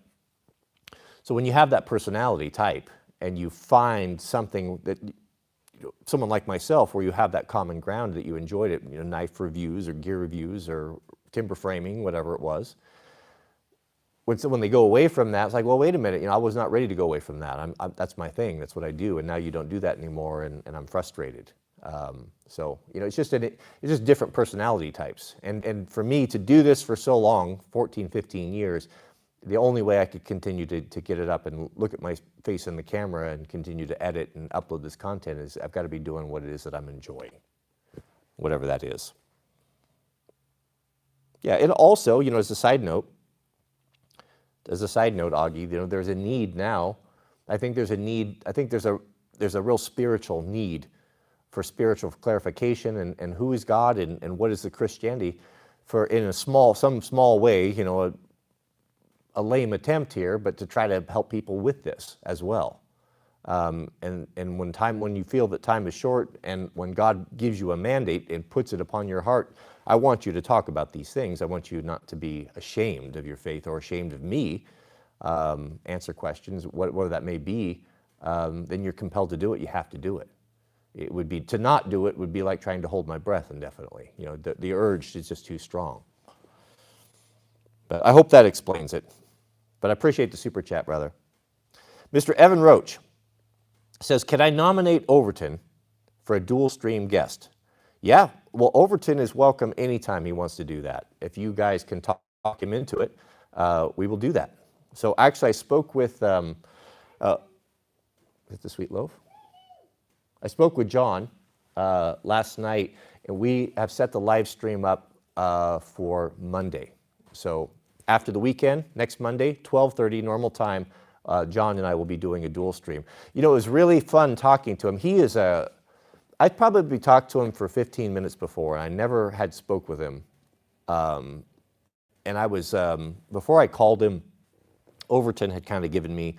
so when you have that personality type and you find something that, someone like myself, where you have that common ground that you enjoyed it, knife reviews or gear reviews or timber framing, whatever it was, when they go away from that, it's like, well, wait a minute, I was not ready to go away from that. That's my thing, that's what I do, and now you don't do that anymore, and I'm frustrated. So, it's just different personality types. And for me to do this for so long, 14, 15 years, the only way I could continue to get it up and look at my face in the camera and continue to edit and upload this content is I've got to be doing what it is that I'm enjoying, whatever that is. Yeah, and also, as a side note, Augie, there's a need now. I think there's a real spiritual need for spiritual clarification and who is God and what is the Christianity, for in some small way, a lame attempt here, but to try to help people with this as well. And when you feel that time is short and when God gives you a mandate and puts it upon your heart, I want you to talk about these things. I want you not to be ashamed of your faith or ashamed of me. Answer questions, whatever that may be. Then you're compelled to do it. You have to do it. It would be, to not do it would be like trying to hold my breath indefinitely. The urge is just too strong. But I hope that explains it. But I appreciate the super chat, brother. Mr. Evan Roach says, can I nominate Overton for a dual stream guest? Yeah, well, Overton is welcome anytime he wants to do that. If you guys can talk him into it, we will do that. So actually, I spoke with, is it the Sweet Loaf? I spoke with John last night, and we have set the live stream up for Monday. So after the weekend, next Monday, 12:30 normal time, John and I will be doing a dual stream. It was really fun talking to him. I'd probably talked to him for 15 minutes before, and I never had spoke with him. And I was, before I called him, Overton had kind of given me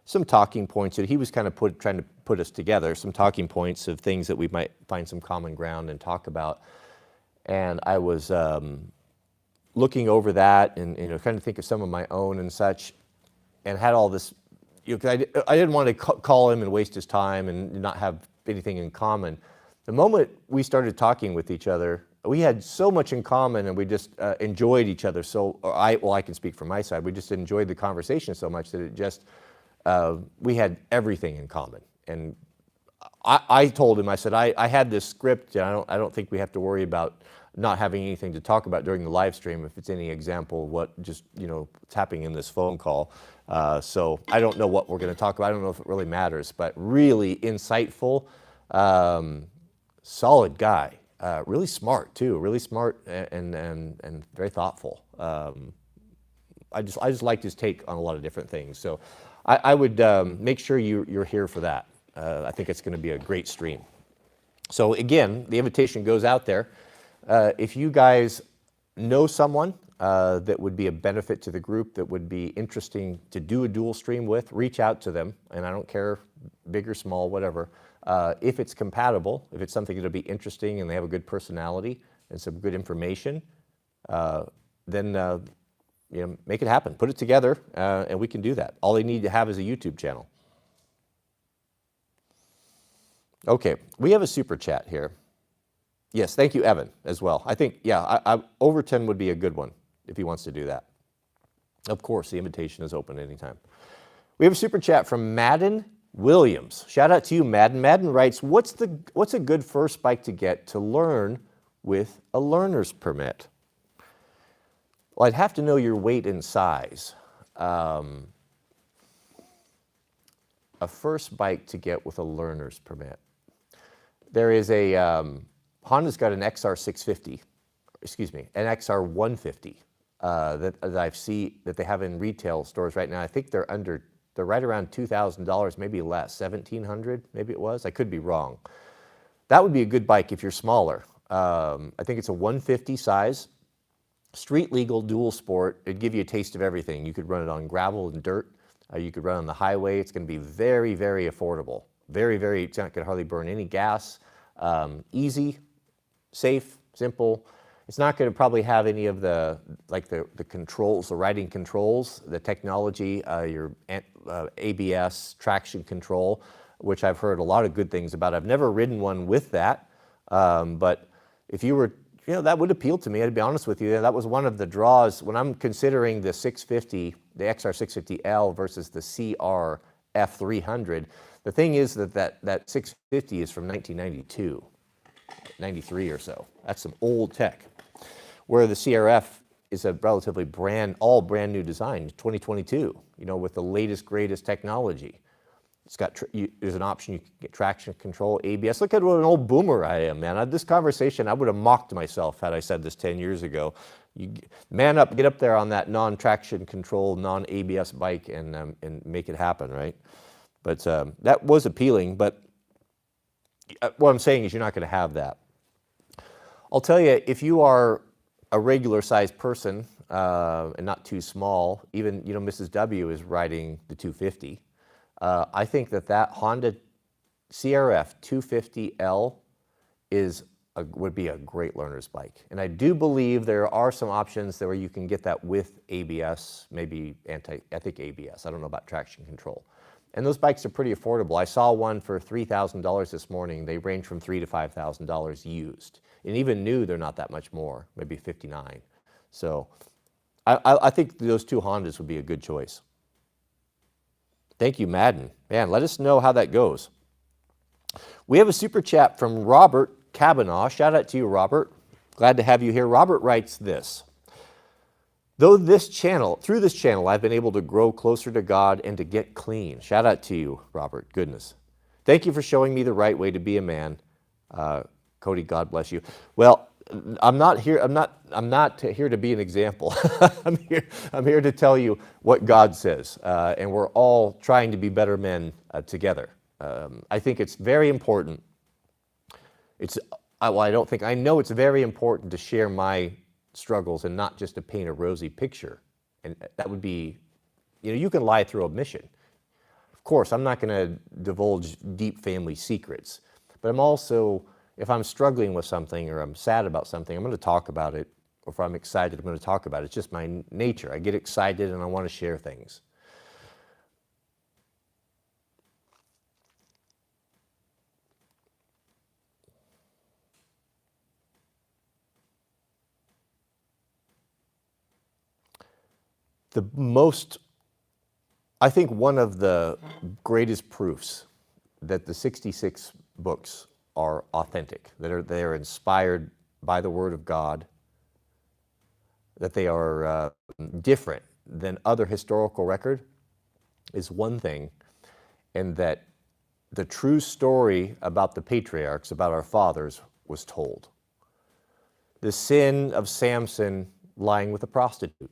some talking points that he was kind of trying to put us together, some talking points of things that we might find some common ground and talk about. And I was looking over that and trying to think of some of my own and such, and had all this, I didn't want to call him and waste his time and not have anything in common. The moment we started talking with each other, we had so much in common, and we just enjoyed each other. I can speak from my side. We just enjoyed the conversation so much that it just, we had everything in common. And I told him, I said, I had this script, and I don't think we have to worry about not having anything to talk about during the live stream if it's any example of what just, tapping in this phone call. So I don't know what we're going to talk about. I don't know if it really matters, but really insightful, solid guy, really smart too, really smart and very thoughtful. I just liked his take on a lot of different things. So I would make sure you're here for that. I think it's going to be a great stream. So again, the invitation goes out there. If you guys know someone that would be a benefit to the group, that would be interesting to do a dual stream with, reach out to them. And I don't care, big or small, whatever. If it's compatible, if it's something that'll be interesting and they have a good personality and some good information, then make it happen. Put it together, and we can do that. All they need to have is a YouTube channel. Okay, we have a super chat here. Yes, thank you, Evan, as well. I think, yeah, Overton would be a good one if he wants to do that. Of course, the invitation is open anytime. We have a super chat from Madden Williams. Shout out to you, Madden. Madden writes, what's a good first bike to get to learn with a learner's permit? Well, I'd have to know your weight and size. A first bike to get with a learner's permit. There is a, Honda's got an XR650. excuse me, an XR 150 that I've seen that they have in retail stores right now. I think they're right around $2,000, maybe less, 1,700, maybe it was. I could be wrong. That would be a good bike if you're smaller. I think it's a 150 size, street legal, dual sport. It'd give you a taste of everything. You could run it on gravel and dirt. You could run on the highway. It's going to be very, very affordable. Very, very, it's not going to hardly burn any gas. Easy, safe, simple. It's not going to probably have any of the controls, the riding controls, the technology, your ABS, traction control, which I've heard a lot of good things about. I've never ridden one with that, but if you were, that would appeal to me, I'd be honest with you. That was one of the draws when I'm considering the 650, the XR650L versus the CR F300. The thing is that 650 is from 1992, 93 or so. That's some old tech. Where the CRF is a relatively brand new design, 2022, with the latest, greatest technology. It's got, there's an option, you can get traction control, ABS. Look at what an old boomer I am, man. This conversation, I would have mocked myself had I said this 10 years ago. You man up, get up there on that non-traction control, non-ABS bike and make it happen, right? But that was appealing, but what I'm saying is you're not going to have that. I'll tell you, if you are a regular sized person and not too small, even, Mrs. W is riding the 250. I think that Honda CRF 250L would be a great learner's bike. And I do believe there are some options where you can get that with ABS, maybe I think ABS. I don't know about traction control. And those bikes are pretty affordable. I saw one for $3,000 this morning. They range from $3,000 to $5,000 used. And even new, they're not that much more, maybe $59,000. So I think those two Hondas would be a good choice. Thank you, Madden. Man, let us know how that goes. We have a super chat from Robert Kavanaugh. Shout out to you, Robert. Glad to have you here. Robert writes this. Through this channel, I've been able to grow closer to God and to get clean. Shout out to you, Robert. Goodness. Thank you for showing me the right way to be a man. Cody, God bless you. Well, I'm not here to be an example. I'm here to tell you what God says, and we're all trying to be better men together. I think it's very important. I know it's very important to share my struggles and not just to paint a rosy picture. And that would be, you can lie through omission. Of course, I'm not going to divulge deep family secrets, but I'm also, if I'm struggling with something or I'm sad about something, I'm going to talk about it. Or if I'm excited, I'm going to talk about it. It's just my nature. I get excited and I want to share things. I think one of the greatest proofs that the 66 books are authentic, that they are inspired by the Word of God, that they are different than other historical record is one thing, and that the true story about the patriarchs, about our fathers, was told. The sin of Samson lying with a prostitute.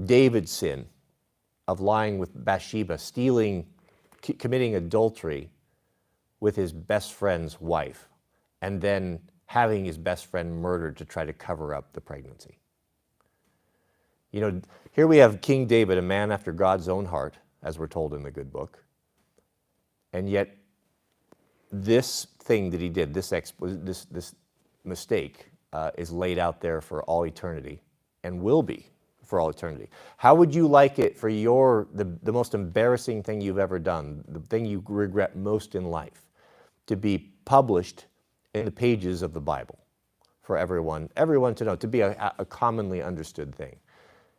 David's sin of lying with Bathsheba, committing adultery with his best friend's wife, and then having his best friend murdered to try to cover up the pregnancy. Here we have King David, a man after God's own heart, as we're told in the good book. And yet, this thing that he did, this mistake, is laid out there for all eternity, and will be for all eternity. How would you like it for the most embarrassing thing you've ever done, the thing you regret most in life, to be published in the pages of the Bible for everyone to know, to be a commonly understood thing?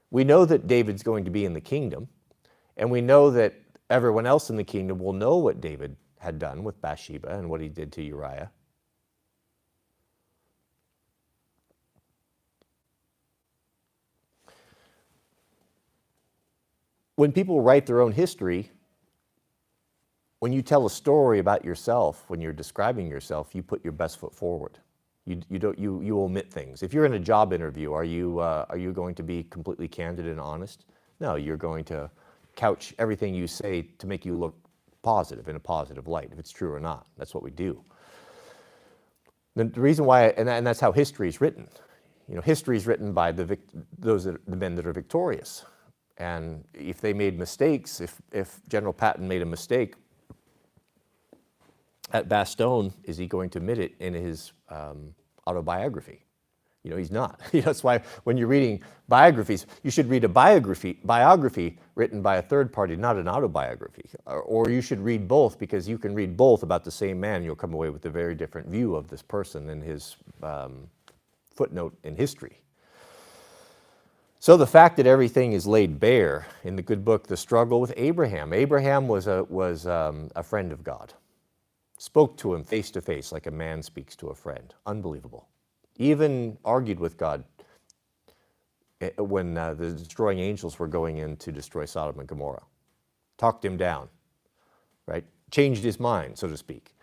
We know that David's going to be in the kingdom, and we know that everyone else in the kingdom will know what David had done with Bathsheba and what he did to Uriah. When people write their own history, when you tell a story about yourself, when you're describing yourself, you put your best foot forward. You omit things. If you're in a job interview, are you going to be completely candid and honest? No, you're going to couch everything you say to make you look positive, in a positive light, if it's true or not. That's what we do. The reason why, and that's how history is written. History is written by the men that are victorious. And if they made mistakes, if General Patton made a mistake at Bastogne, is he going to admit it in his autobiography? He's not. That's why when you're reading biographies, you should read a biography written by a third party, not an autobiography. Or you should read both, because you can read both about the same man. You'll come away with a very different view of this person and his footnote in history. So the fact that everything is laid bare in the good book, The Struggle with Abraham. Abraham was a friend of God. Spoke to him face to face like a man speaks to a friend. Unbelievable. Even argued with God when the destroying angels were going in to destroy Sodom and Gomorrah. Talked him down, right? Changed his mind, so to speak.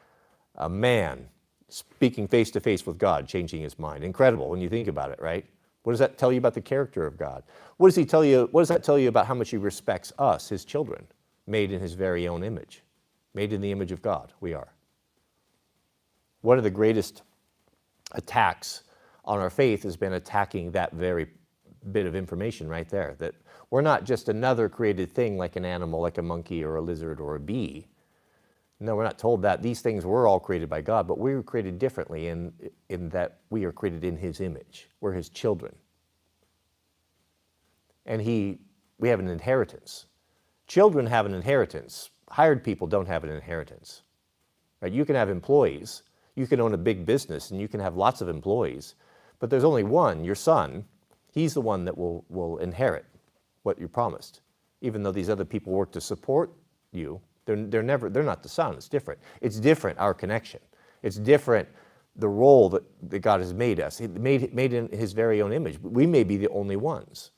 A man speaking face to face with God, changing his mind. Incredible when you think about it, right? What does that tell you about the character of God? What does he tell you? What does that tell you about how much he respects us, his children, made in his very own image, made in the image of God? We are. One of the greatest attacks on our faith has been attacking that very bit of information right there, that we're not just another created thing like an animal, like a monkey or a lizard or a bee. No, we're not told that. These things were all created by God, but we were created differently in that we are created in his image. We're his children. And we have an inheritance. Children have an inheritance. Hired people don't have an inheritance. Right? You can have employees. You can own a big business and you can have lots of employees, but there's only one, your son. He's the one that will inherit what you promised. Even though these other people work to support you, they're not the son. It's different. It's different, our connection. It's different, the role that God has made us. He made in his very own image. We may be the only ones.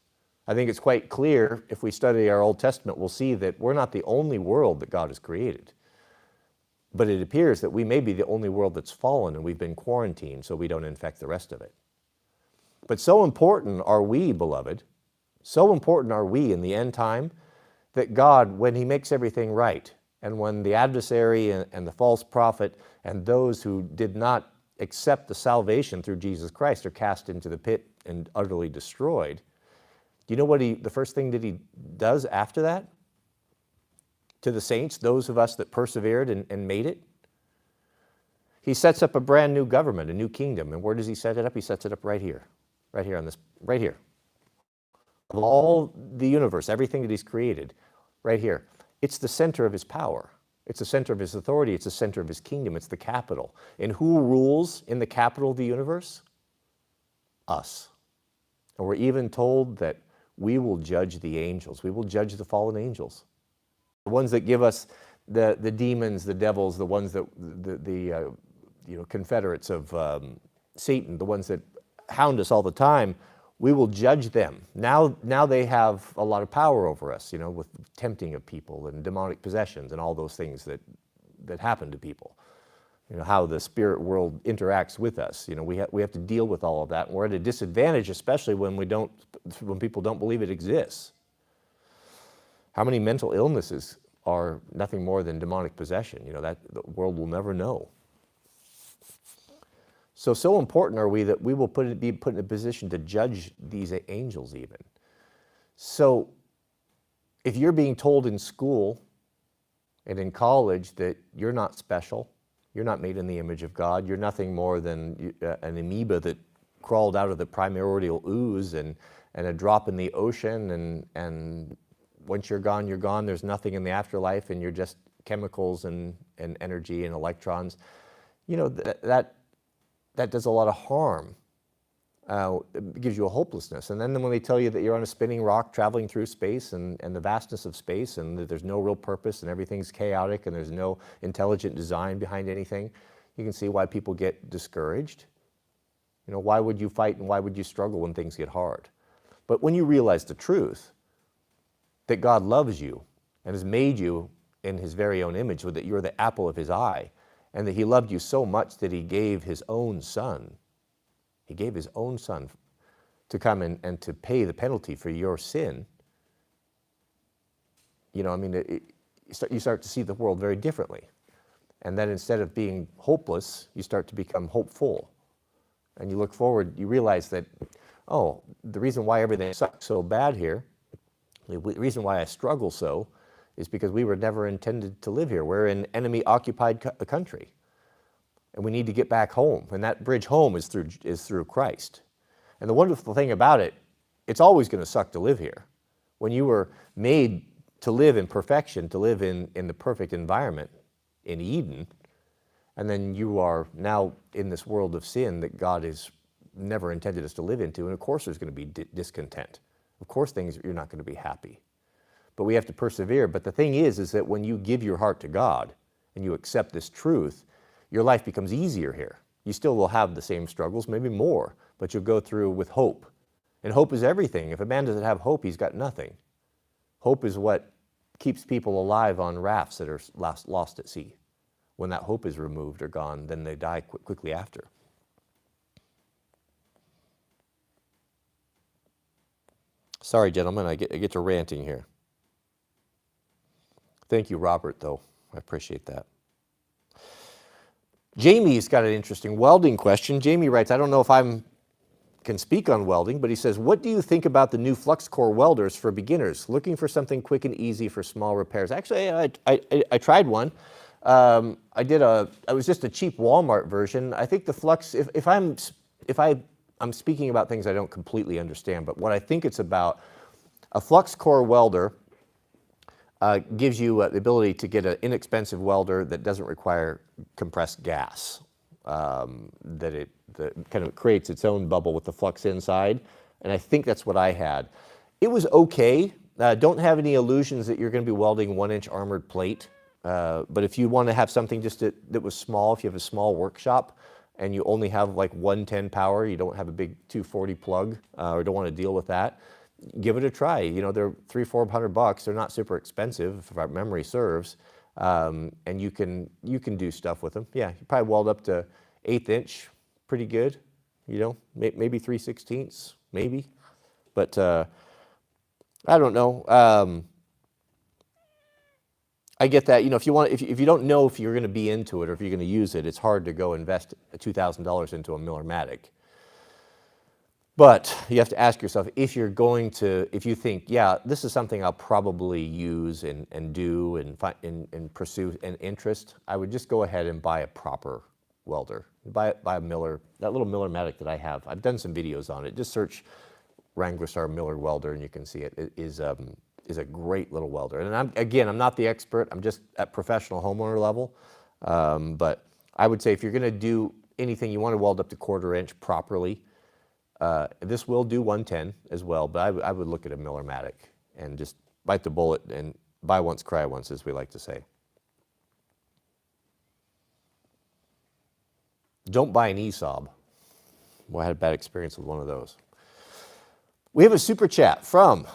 I think it's quite clear, if we study our Old Testament, we'll see that we're not the only world that God has created. But it appears that we may be the only world that's fallen, and we've been quarantined so we don't infect the rest of it. But so important are we, beloved, so important are we in the end time, that God, when he makes everything right, and when the adversary and the false prophet and those who did not accept the salvation through Jesus Christ are cast into the pit and utterly destroyed, do you know what the first thing that he does after that? To the saints, those of us that persevered and made it? He sets up a brand new government, a new kingdom. And where does he set it up? He sets it up right here. Right here on this, right here. Of all the universe, everything that he's created, right here. It's the center of his power. It's the center of his authority. It's the center of his kingdom. It's the capital. And who rules in the capital of the universe? Us. And we're even told that we will judge the angels. We will judge the fallen angels. The ones that give us the demons, the devils, the ones that the confederates of Satan, the ones that hound us all the time, we will judge them. Now they have a lot of power over us, with tempting of people and demonic possessions and all those things that happen to people. How the spirit world interacts with us. We have to deal with all of that. And we're at a disadvantage, especially when people don't believe it exists. How many mental illnesses are nothing more than demonic possession? That the world will never know. So important are we that we will be put in a position to judge these angels even. So if you're being told in school and in college that you're not special, you're not made in the image of God, you're nothing more than an amoeba that crawled out of the primordial ooze and a drop in the ocean, and once you're gone, there's nothing in the afterlife, and you're just chemicals and energy and electrons, that does a lot of harm. It gives you a hopelessness. And then when they tell you that you're on a spinning rock traveling through space and the vastness of space, and that there's no real purpose and everything's chaotic and there's no intelligent design behind anything, you can see why people get discouraged. Why would you fight and why would you struggle when things get hard? But when you realize the truth, that God loves you and has made you in his very own image, so that you're the apple of his eye, and that he loved you so much that he gave his own son He gave his own son to come and to pay the penalty for your sin. You know, I mean, you start to see the world very differently. And then instead of being hopeless, you start to become hopeful. And you look forward, you realize that, oh, the reason why everything sucks so bad here, the reason why I struggle so, is because we were never intended to live here. We're in enemy-occupied country. And we need to get back home. And that bridge home is through Christ. And the wonderful thing about it, it's always going to suck to live here. When you were made to live in perfection, to live in the perfect environment, in Eden, and then you are now in this world of sin that God has never intended us to live into, and of course there's going to be discontent. Of course you're not going to be happy. But we have to persevere. But the thing is that when you give your heart to God and you accept this truth, your life becomes easier here. You still will have the same struggles, maybe more, but you'll go through with hope. And hope is everything. If a man doesn't have hope, he's got nothing. Hope is what keeps people alive on rafts that are lost at sea. When that hope is removed or gone, then they die quickly after. Sorry, gentlemen, I get to ranting here. Thank you, Robert, though. I appreciate that. Jamie's got an interesting welding question. Jamie writes, I don't know if I can speak on welding, but he says, what do you think about the new flux core welders for beginners? Looking for something quick and easy for small repairs. Actually, I tried one. It was just a cheap Walmart version. I think the flux, if I'm speaking about things I don't completely understand, but what I think it's about, a flux core welder gives you the ability to get an inexpensive welder that doesn't require compressed gas. That kind of creates its own bubble with the flux inside, and I think that's what I had. It was okay. Don't have any illusions that you're going to be welding 1-inch armored plate. But if you want to have something just that was small, if you have a small workshop and you only have like 110 power, you don't have a big 240 plug, or don't want to deal with that, give it a try. You know, they're $300-400. They're not super expensive, if our memory serves, and you can do stuff with them. Yeah, you probably weld up to 1/8 inch, pretty good. You know, maybe 3/16, maybe, but I don't know. I get that. You know, if you don't know if you're going to be into it or if you're going to use it, it's hard to go invest $2,000 into a Miller-Matic. But you have to ask yourself, if you think, yeah, this is something I'll probably use and do and pursue an interest, I would just go ahead and buy a proper welder. Buy a Miller, that little Miller-Matic that I have. I've done some videos on it. Just search Wranglerstar Miller welder and you can see it. It is a great little welder. And I'm not the expert. I'm just at professional homeowner level. But I would say if you're going to do anything, you want to weld up to 1/4 inch properly. This will do 110 as well, but I would look at a Miller-Matic and just bite the bullet and buy once, cry once, as we like to say. Don't buy an ESOB. Well, I had a bad experience with one of those. We have a super chat from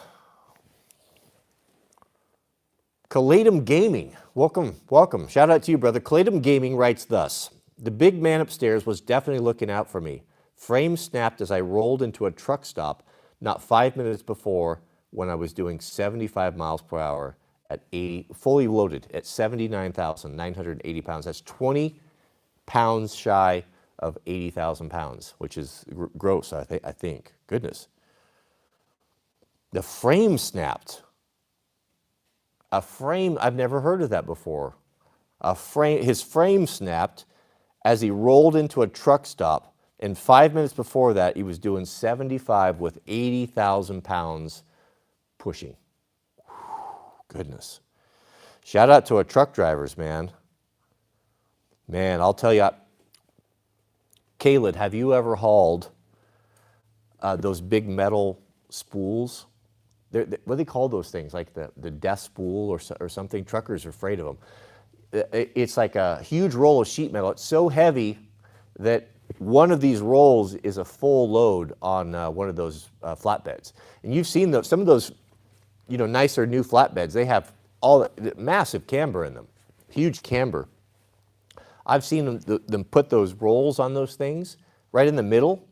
Kalatum Gaming. Welcome. Shout out to you, brother. Kalatum Gaming writes thus: the big man upstairs was definitely looking out for me. Frame snapped as I rolled into a truck stop not 5 minutes before when I was doing 75 miles per hour at 80, fully loaded at 79,980 pounds. That's 20 pounds shy of 80,000 pounds, which is gross, I think. Goodness. The frame snapped. A frame, I've never heard of that before. His frame snapped as he rolled into a truck stop, and 5 minutes before that, he was doing 75 with 80,000 pounds pushing. Goodness. Shout out to our truck drivers, man. Man, I'll tell you, Caleb, have you ever hauled those big metal spools? What do they call those things? Like the death spool or something? Truckers are afraid of them. It's like a huge roll of sheet metal. It's so heavy that one of these rolls is a full load on one of those flatbeds. And you've seen some of those, nicer new flatbeds. They have all massive camber in them, huge camber. I've seen them put those rolls on those things right in the middle,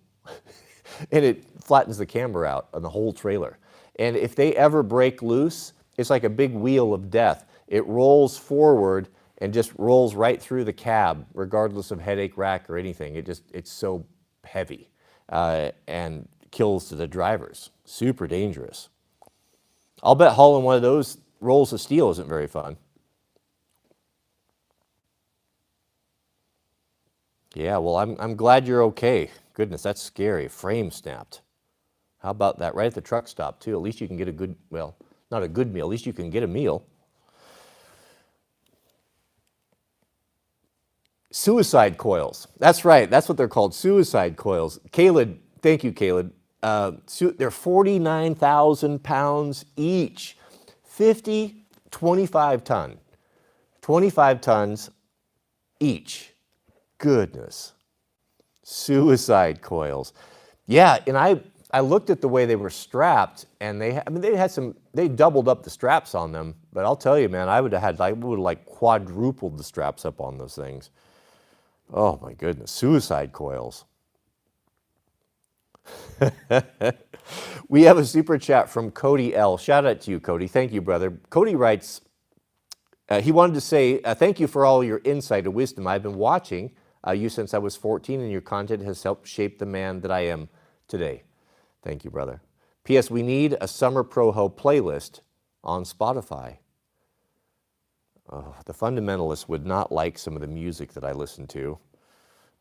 and it flattens the camber out on the whole trailer. And if they ever break loose, it's like a big wheel of death. It rolls forward and just rolls right through the cab, regardless of headache rack or anything. It's so heavy and kills to the drivers. Super dangerous. I'll bet hauling one of those rolls of steel isn't very fun. Yeah, well, I'm glad you're okay. Goodness, that's scary. Frame snapped. How about that? Right at the truck stop, too. At least you can get a good, well, not a good meal. At least you can get a meal. Suicide coils. That's right. That's what they're called, suicide coils. Caleb, thank you, Caleb. They're 49,000 pounds each. 50, 25 ton. 25 tons each. Goodness. Suicide coils. Yeah, and I looked at the way they were strapped, and they doubled up the straps on them, but I'll tell you, man, I would have like quadrupled the straps up on those things. Oh my goodness, suicide coils. We have a super chat from Cody L. Shout out to you, Cody. Thank you, brother. Cody writes, he wanted to say, thank you for all your insight and wisdom. I've been watching you since I was 14, and your content has helped shape the man that I am today. Thank you, brother. P.S. We need a Summer Proho playlist on Spotify. Oh, the fundamentalists would not like some of the music that I listen to.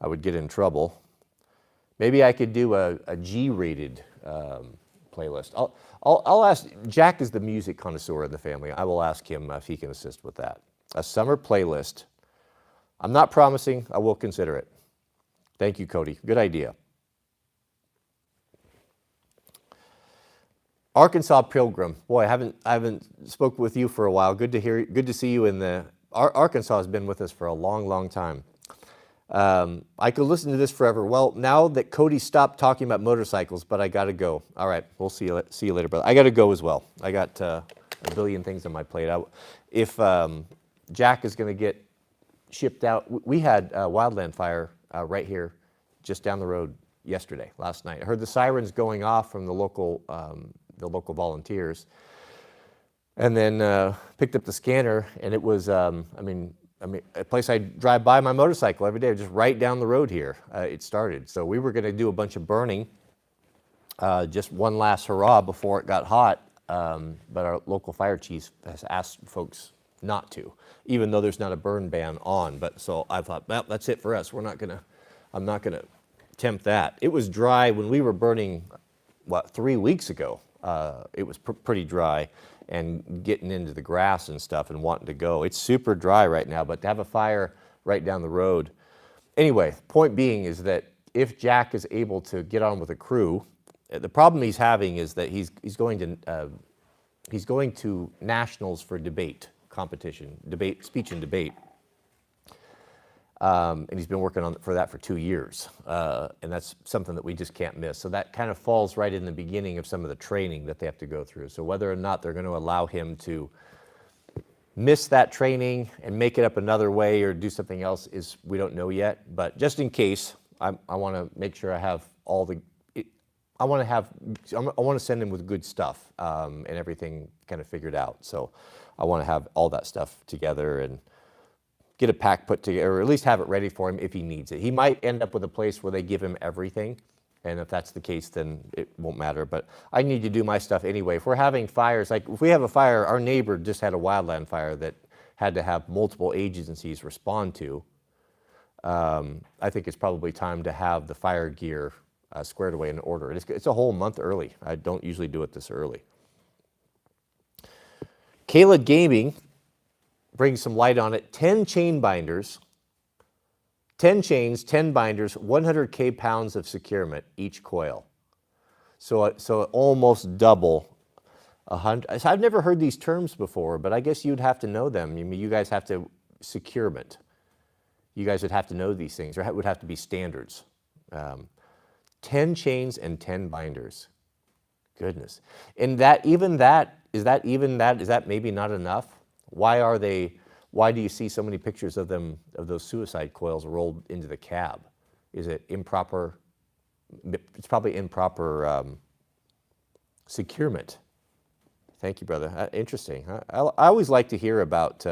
I would get in trouble. Maybe I could do a G-rated playlist. I'll ask, Jack is the music connoisseur in the family. I will ask him if he can assist with that. A summer playlist. I'm not promising, I will consider it. Thank you, Cody. Good idea. Arkansas Pilgrim. Boy, I haven't spoken with you for a while. Good to see you in the Arkansas has been with us for a long, long time. I could listen to this forever. Well, now that Cody stopped talking about motorcycles, but I got to go. All right, we'll see you later, brother. I got to go as well. I got a billion things on my plate. If Jack is going to get shipped out, we had a wildland fire right here, just down the road last night. I heard the sirens going off from the local volunteers, and then picked up the scanner, and it was, I mean, a place I drive by my motorcycle every day, just right down the road here. It started. So we were going to do a bunch of burning, just one last hurrah before it got hot. But our local fire chief has asked folks not to, even though there's not a burn ban on. But so I thought, well, that's it for us. I'm not gonna tempt that. It was dry when we were burning, 3 weeks ago. It was pretty dry and getting into the grass and stuff and wanting to go. It's super dry right now, but to have a fire right down the road. Anyway, point being is that if Jack is able to get on with a crew, the problem he's having is that he's going to nationals for debate competition, speech and debate. And he's been working for that for 2 years. And that's something that we just can't miss. So that kind of falls right in the beginning of some of the training that they have to go through. So whether or not they're going to allow him to miss that training and make it up another way or do something else we don't know yet. But just in case, I want to make sure I have I want to send him with good stuff and everything kind of figured out. So I want to have all that stuff together and get a pack put together, or at least have it ready for him if he needs it. He might end up with a place where they give him everything, and if that's the case, then it won't matter. But I need to do my stuff anyway. If we're having fires, like if we have a fire, our neighbor just had a wildland fire that had to have multiple agencies respond to. I think it's probably time to have the fire gear squared away in order. It's a whole month early. I don't usually do it this early. Kayla Gaming brings some light on it. 10 chain binders, 10 chains, 10 binders, 100K pounds of securement each coil. So almost double 100. So I've never heard these terms before, but I guess you'd have to know them. I mean, you guys have to securement. You guys would have to know these things. There would have to be standards. 10 chains and 10 binders. Goodness. And is that maybe not enough? Why do you see so many pictures of those suicide coils rolled into the cab? Is it improper It's probably improper securement. Thank you, brother. Interesting. I always like to hear about,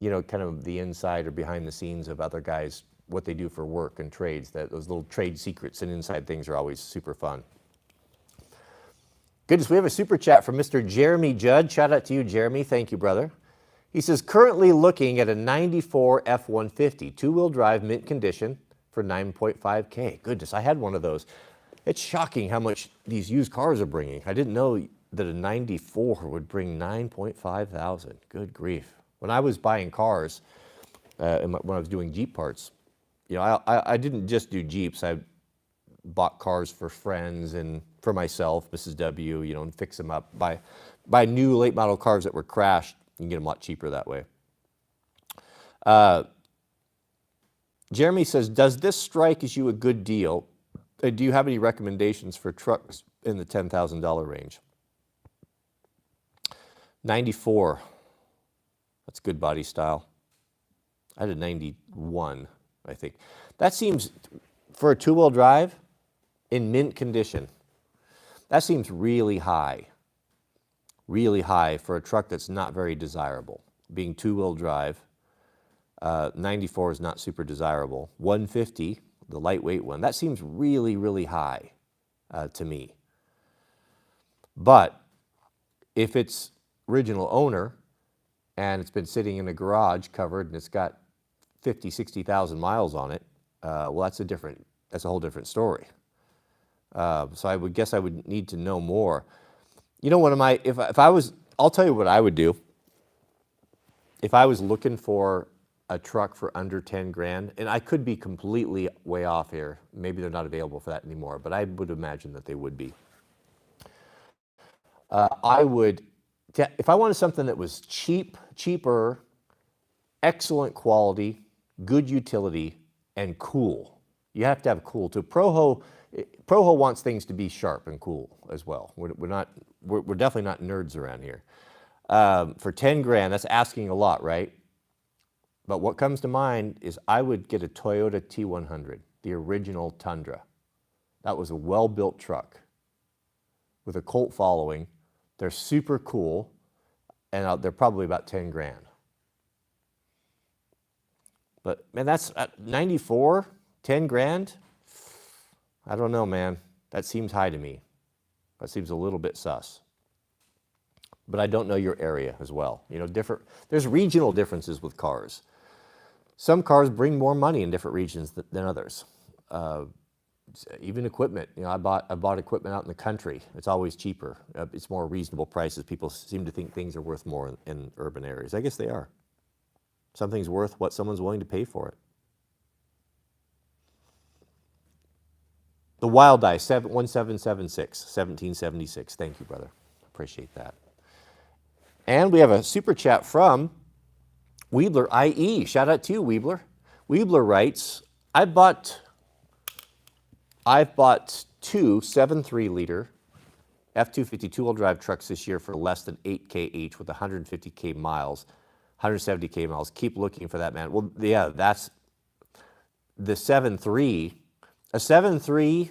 you know, kind of the inside or behind the scenes of other guys, what they do for work and trades. Those little trade secrets and inside things are always super fun. Goodness, we have a super chat from Mr. Jeremy Judd. Shout out to you, Jeremy. Thank you, brother. He says, currently looking at a 94 F-150, two-wheel drive, mint condition for $9.5K. Goodness, I had one of those. It's shocking how much these used cars are bringing. I didn't know that a 94 would bring 9.5 thousand. Good grief. When I was buying cars, when I was doing Jeep parts, you know, I didn't just do Jeeps. I bought cars for friends and for myself, Mrs. W, you know, and fix them up. Buy new late model cars that were crashed. You can get them a lot cheaper that way. Jeremy says, does this strike as you a good deal? Do you have any recommendations for trucks in the $10,000 range? 94. That's good body style. I had a 91, I think. That seems, for a two-wheel drive, in mint condition, that seems really high for a truck that's not very desirable. Being two-wheel drive, 94 is not super desirable. 150, the lightweight one, that seems really, really high to me. But if it's original owner and it's been sitting in a garage covered and it's got 50, 60,000 miles on it, well, that's a whole different story. So I would guess I would need to know more. You know, I'll tell you what I would do. If I was looking for a truck for under 10 grand, and I could be completely way off here, maybe they're not available for that anymore, but I would imagine that they would be. If I wanted something that was cheaper, excellent quality, good utility, and cool, you have to have cool too. Proho wants things to be sharp and cool as well. We're definitely not nerds around here. For 10 grand, that's asking a lot, right? But what comes to mind is I would get a Toyota T100, the original Tundra. That was a well-built truck with a cult following. They're super cool, and they're probably about 10 grand. But man, that's 94, 10 grand. I don't know, man. That seems high to me. That seems a little bit sus. But I don't know your area as well. You know, there's regional differences with cars. Some cars bring more money in different regions than others. Even equipment. You know, I bought equipment out in the country. It's always cheaper. It's more reasonable prices. People seem to think things are worth more in urban areas. I guess they are. Something's worth what someone's willing to pay for it. The Wild Eye, 1776, 1776. Thank you, brother. Appreciate that. And we have a super chat from Weebler IE. Shout out to you, Weebler. Weebler writes, I've bought two 7.3 liter F-250 two-wheel drive trucks this year for less than 8K each with 150K miles, 170K miles. Keep looking for that, man. Well, yeah, that's the 7.3. A 7.3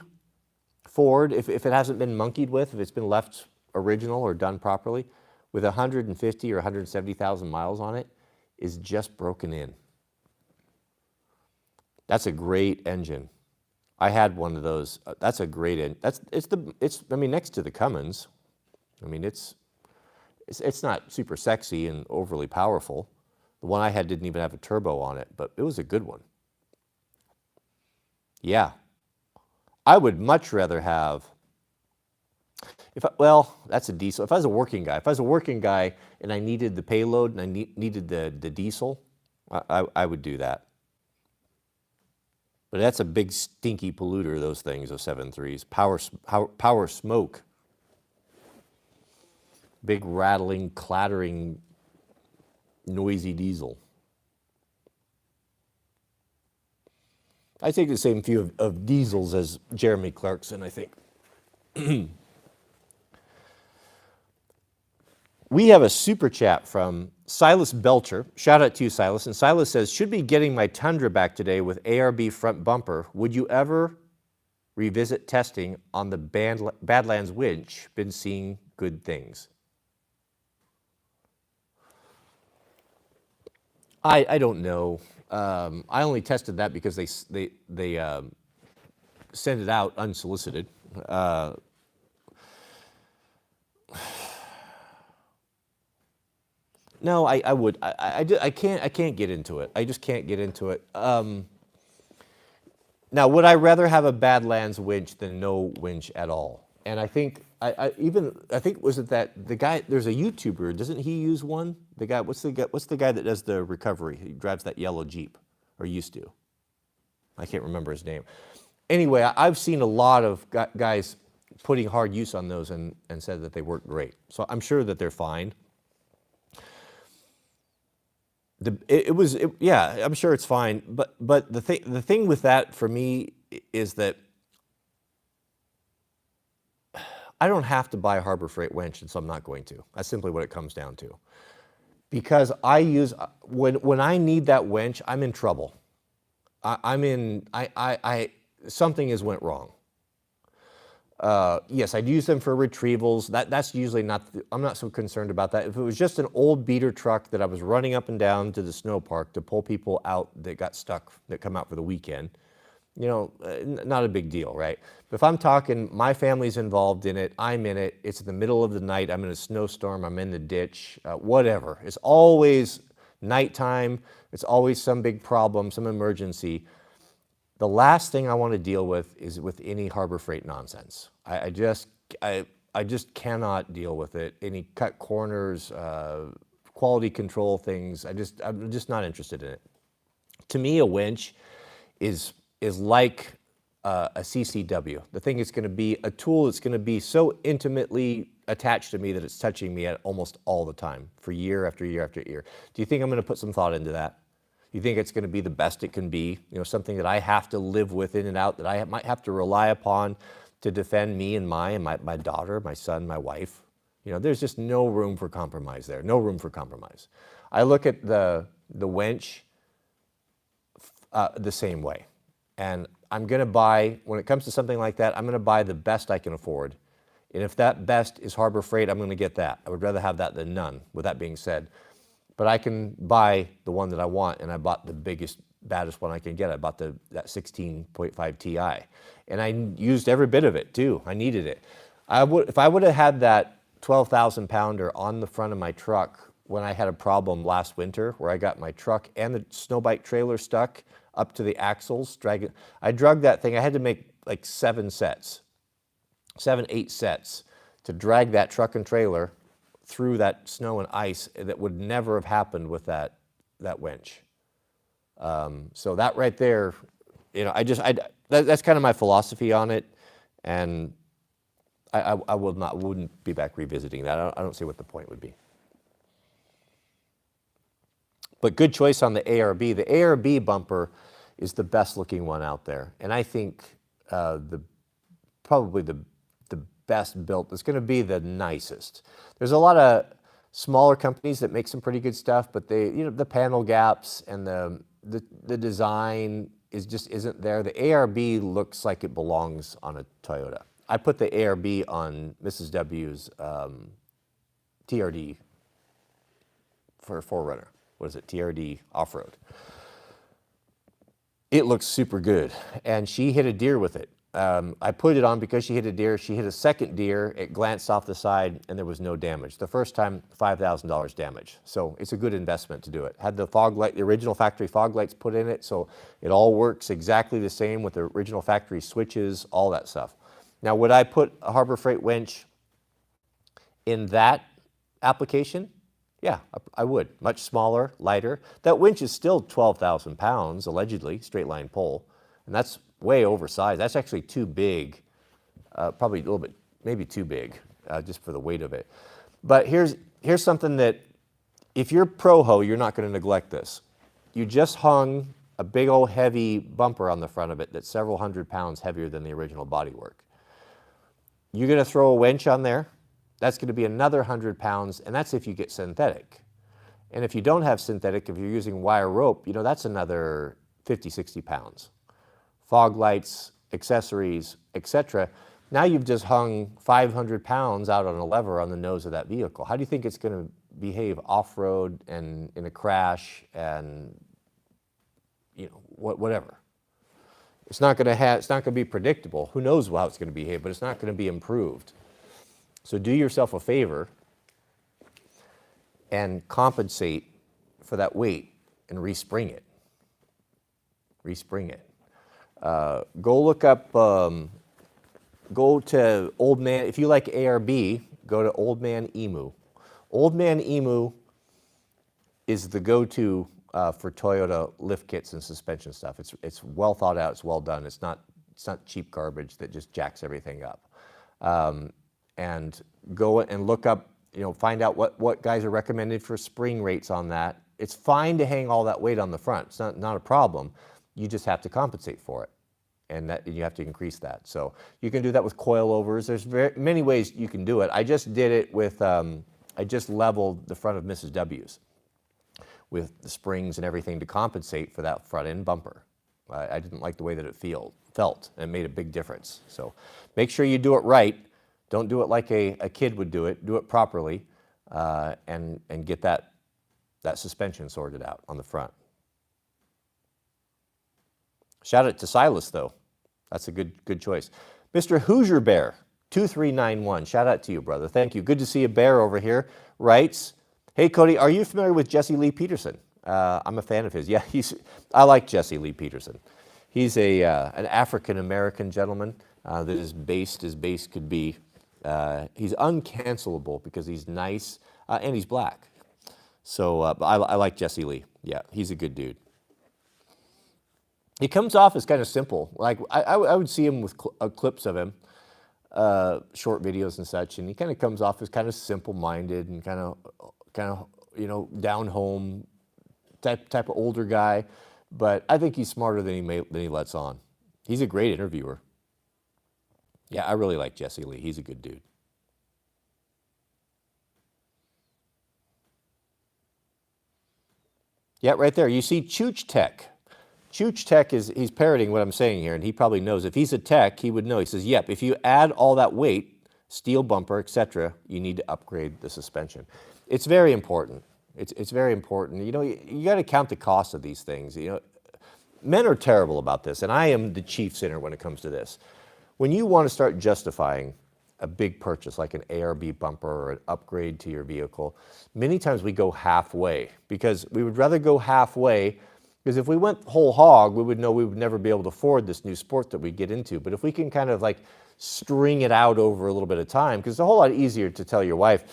Ford, if it hasn't been monkeyed with, if it's been left original or done properly, with 150 or 170,000 miles on it, is just broken in. That's a great engine. I had one of those. That's a great engine. I mean, next to the Cummins. I mean, it's not super sexy and overly powerful. The one I had didn't even have a turbo on it, but it was a good one. Yeah. I would much rather have, well, that's a diesel. If I was a working guy and I needed the payload and I needed the diesel, I would do that. But that's a big stinky polluter, those things, those 7.3s. Power smoke. Big rattling, clattering, noisy diesel. I take the same view of diesels as Jeremy Clarkson, I think. We have a super chat from Silas Belcher. Shout out to you, Silas. And Silas says, should be getting my Tundra back today with ARB front bumper. Would you ever revisit testing on the Badlands winch. Been seeing good things. I don't know. I only tested that because they sent it out unsolicited. No, I would. I can't get into it. I just can't get into it. Now, would I rather have a Badlands winch than no winch at all? And I think I think was it that the guy? There's a YouTuber. Doesn't he use one? The guy. What's the guy that does the recovery? He drives that yellow Jeep, or used to. I can't remember his name. Anyway, I've seen a lot of guys putting hard use on those and said that they work great. So I'm sure that they're fine. Yeah, I'm sure it's fine. But the thing with that for me is that I don't have to buy a Harbor Freight winch, and so I'm not going to. That's simply what it comes down to. Because I use when I need that winch, I'm in trouble. Something has went wrong. Yes, I'd use them for retrievals. That's usually not, I'm not so concerned about that. If it was just an old beater truck that I was running up and down to the snow park to pull people out that got stuck, that come out for the weekend, not a big deal, right? But if I'm talking, my family's involved in it, I'm in it, it's in the middle of the night, I'm in a snowstorm, I'm in the ditch, whatever. It's always nighttime, it's always some big problem, some emergency. The last thing I want to deal with is with any Harbor Freight nonsense. I just cannot deal with it. Any cut corners, quality control things. I'm just not interested in it. To me, a winch is like a CCW. The thing is going to be a tool that's going to be so intimately attached to me that it's touching me at almost all the time for year after year after year. Do you think I'm going to put some thought into that? You think it's going to be the best it can be, something that I have to live with in and out, that I might have to rely upon to defend me and my daughter, my son, my wife? There's just no room for compromise there, no room for compromise. I look at the winch the same way. And I'm going to buy, when it comes to something like that, I'm going to buy the best I can afford. And if that best is Harbor Freight, I'm going to get that. I would rather have that than none, with that being said. But I can buy the one that I want, and I bought the biggest, baddest one I can get. I bought that 16.5 Ti, and I used every bit of it too. I needed it. If I would have had that 12,000 pounder on the front of my truck when I had a problem last winter, where I got my truck and the snow bike trailer stuck up to the axles, I drug that thing. I had to make like 8 sets to drag that truck and trailer through that snow and ice that would never have happened with that winch. So that right there, that's kind of my philosophy on it, and I wouldn't be back revisiting that. I don't see what the point would be. But good choice on the ARB. The ARB bumper is the best looking one out there, and I think probably the best built. It's going to be the nicest. There's a lot of smaller companies that make some pretty good stuff, but the panel gaps and the design isn't there. The ARB looks like it belongs on a Toyota. I put the ARB on Mrs. W's TRD for 4Runner. What is it? TRD off-road. It looks super good, and she hit a deer with it. I put it on because she hit a deer. She hit a second deer. It glanced off the side, and there was no damage. The first time, $5,000 damage. So it's a good investment to do it. Had the fog light, the original factory fog lights put in it, so it all works exactly the same with the original factory switches, all that stuff. Now, would I put a Harbor Freight winch in that application? Yeah, I would. Much smaller, lighter. That winch is still 12,000 pounds, allegedly, straight line pole, and that's way oversized. That's actually too big, probably a little bit, maybe too big, just for the weight of it. But here's something that, if you're pro-ho, you're not going to neglect this. You just hung a big old heavy bumper on the front of it that's several hundred pounds heavier than the original bodywork. You're going to throw a winch on there. That's going to be another 100 pounds, and that's if you get synthetic. And if you don't have synthetic, if you're using wire rope, that's another 50, 60 pounds. Fog lights, accessories, etc. Now you've just hung 500 pounds out on a lever on the nose of that vehicle. How do you think it's going to behave off-road and in a crash and whatever? It's not going to be predictable. Who knows how it's going to behave, but it's not going to be improved. So do yourself a favor and compensate for that weight and respring it. Respring it. Go look up, go to Old Man, if you like ARB, go to Old Man Emu. Old Man Emu is the go-to for Toyota lift kits and suspension stuff. It's well thought out, it's well done. It's not cheap garbage that just jacks everything up. And go and look up, find out what guys are recommended for spring rates on that. It's fine to hang all that weight on the front. It's not a problem. You just have to compensate for it, and you have to increase that. So you can do that with coilovers. There's many ways you can do it. I just did it with, I just leveled the front of Mrs. W's with the springs and everything to compensate for that front end bumper. I didn't like the way that it felt, and it made a big difference. So make sure you do it right. Don't do it like a kid would do it. Do it properly, and get that suspension sorted out on the front. Shout out to Silas, though. That's a good choice. Mr. Hoosier Bear, 2391. Shout out to you, brother. Thank you. Good to see a bear over here. Writes, hey, Cody, are you familiar with Jesse Lee Peterson? I'm a fan of his. Yeah, I like Jesse Lee Peterson. He's an African-American gentleman that is based as base could be. He's uncancelable because he's nice and he's black. So I like Jesse Lee. Yeah, he's a good dude. He comes off as kind of simple. Like I would see him with clips of him, short videos and such, and he kind of comes off as kind of simple-minded and kind of down home type of older guy. But I think he's smarter than he lets on. He's a great interviewer. Yeah, I really like Jesse Lee. He's a good dude. Yeah, right there. You see Chooch Tech. Chooch Tech he's parroting what I'm saying here, and he probably knows. If he's a tech, he would know. He says, yep, if you add all that weight, steel bumper, etc., you need to upgrade the suspension. It's very important. It's very important. You got to count the cost of these things. Men are terrible about this, and I am the chief sinner when it comes to this. When you want to start justifying a big purchase like an ARB bumper or an upgrade to your vehicle, many times we go halfway because we would rather go halfway, because if we went whole hog, we would know we would never be able to afford this new sport that we get into. But if we can kind of like string it out over a little bit of time, because it's a whole lot easier to tell your wife,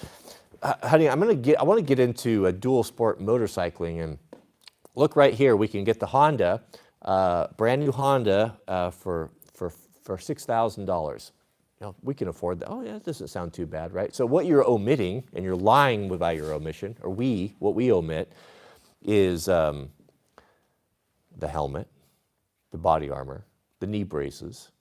honey, I want to get into a dual sport motorcycling, and look right here, we can get the Honda, brand new Honda for $6,000. We can afford that. Oh yeah, that doesn't sound too bad, right? So what you're omitting, and you're lying by your omission, or what we omit, is the helmet, the body armor, the knee braces,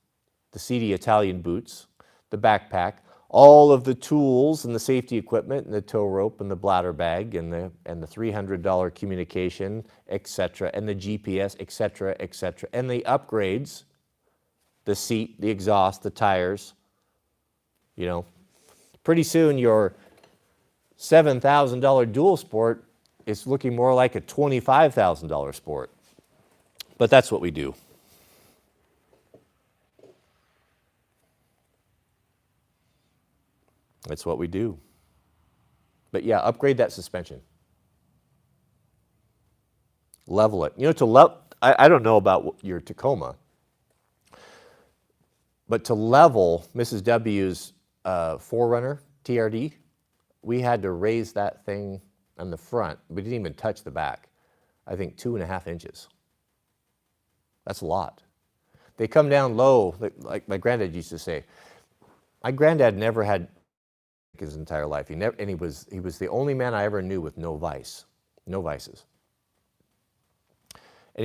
the seedy Italian boots, the backpack, all of the tools and the safety equipment and the tow rope and the bladder bag and the $300 communication, etc., and the GPS, etc., etc., and the upgrades, the seat, the exhaust, the tires. Pretty soon your $7,000 dual sport is looking more like a $25,000 sport. But that's what we do. That's what we do. But yeah, upgrade that suspension. Level it. I don't know about your Tacoma, but to level Mrs. W's 4Runner TRD, we had to raise that thing on the front. We didn't even touch the back. I think 2.5 inches. That's a lot. They come down low, like my granddad used to say. My granddad never had his entire life. He was the only man I ever knew with no vices. And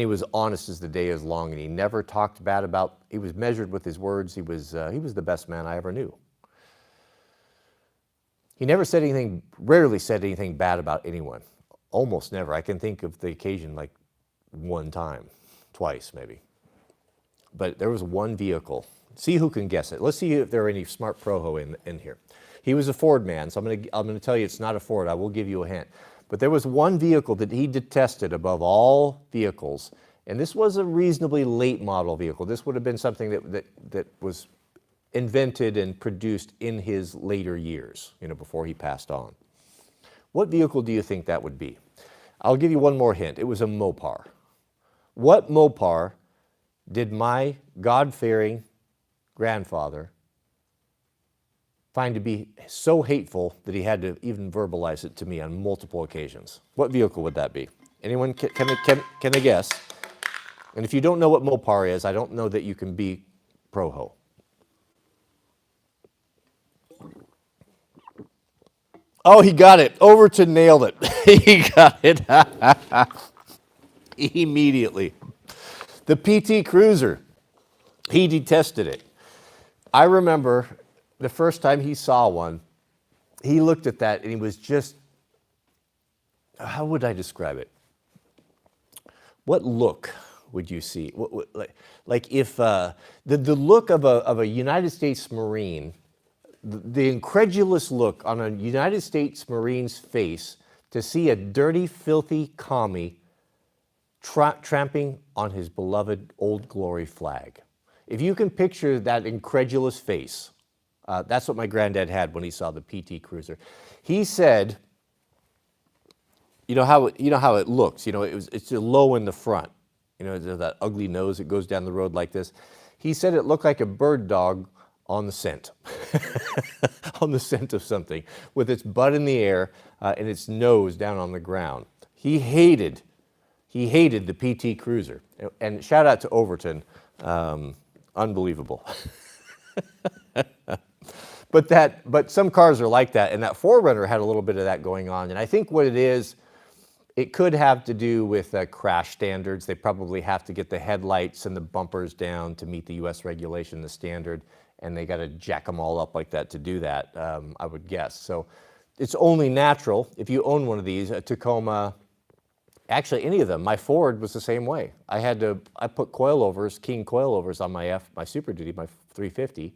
he was honest as the day is long, and he never talked bad about. He was measured with his words. He was the best man I ever knew. He never said anything. Rarely said anything bad about anyone. Almost never. I can think of the occasion like one time, twice maybe. but there was one vehicle. See who can guess it. Let's see if there are any smart Proho in here. He was a Ford man, so I'm going to tell you it's not a Ford. I will give you a hint. But there was one vehicle that he detested above all vehicles, and this was a reasonably late model vehicle. This would have been something that was invented and produced in his later years, before he passed on. What vehicle do you think that would be? I'll give you one more hint. It was a Mopar. What Mopar did my God-fearing grandfather find to be so hateful that he had to even verbalize it to me on multiple occasions? What vehicle would that be? Anyone, can they guess? And if you don't know what Mopar is, I don't know that you can be Proho. Oh, he got it. Overton nailed it. He got it. Immediately. The PT Cruiser. He detested it. I remember the first time he saw one, he looked at that and he was just, how would I describe it? What look would you see? Like if the look of a United States Marine, the incredulous look on a United States Marine's face to see a dirty, filthy commie tramping on his beloved Old Glory flag. If you can picture that incredulous face, that's what my granddad had when he saw the PT Cruiser. He said, you know how it looks. It's low in the front. There's that ugly nose that goes down the road like this. He said it looked like a bird dog on the scent, on the scent of something, with its butt in the air and its nose down on the ground. He hated the PT Cruiser. And shout out to Overton, unbelievable. But some cars are like that, and that 4Runner had a little bit of that going on. And I think what it is, it could have to do with crash standards. They probably have to get the headlights and the bumpers down to meet the U.S. regulation, the standard, and they got to jack them all up like that to do that, I would guess. So it's only natural if you own one of these, a Tacoma, actually any of them. My Ford was the same way. I put coilovers, King coilovers on my Super Duty, my 350,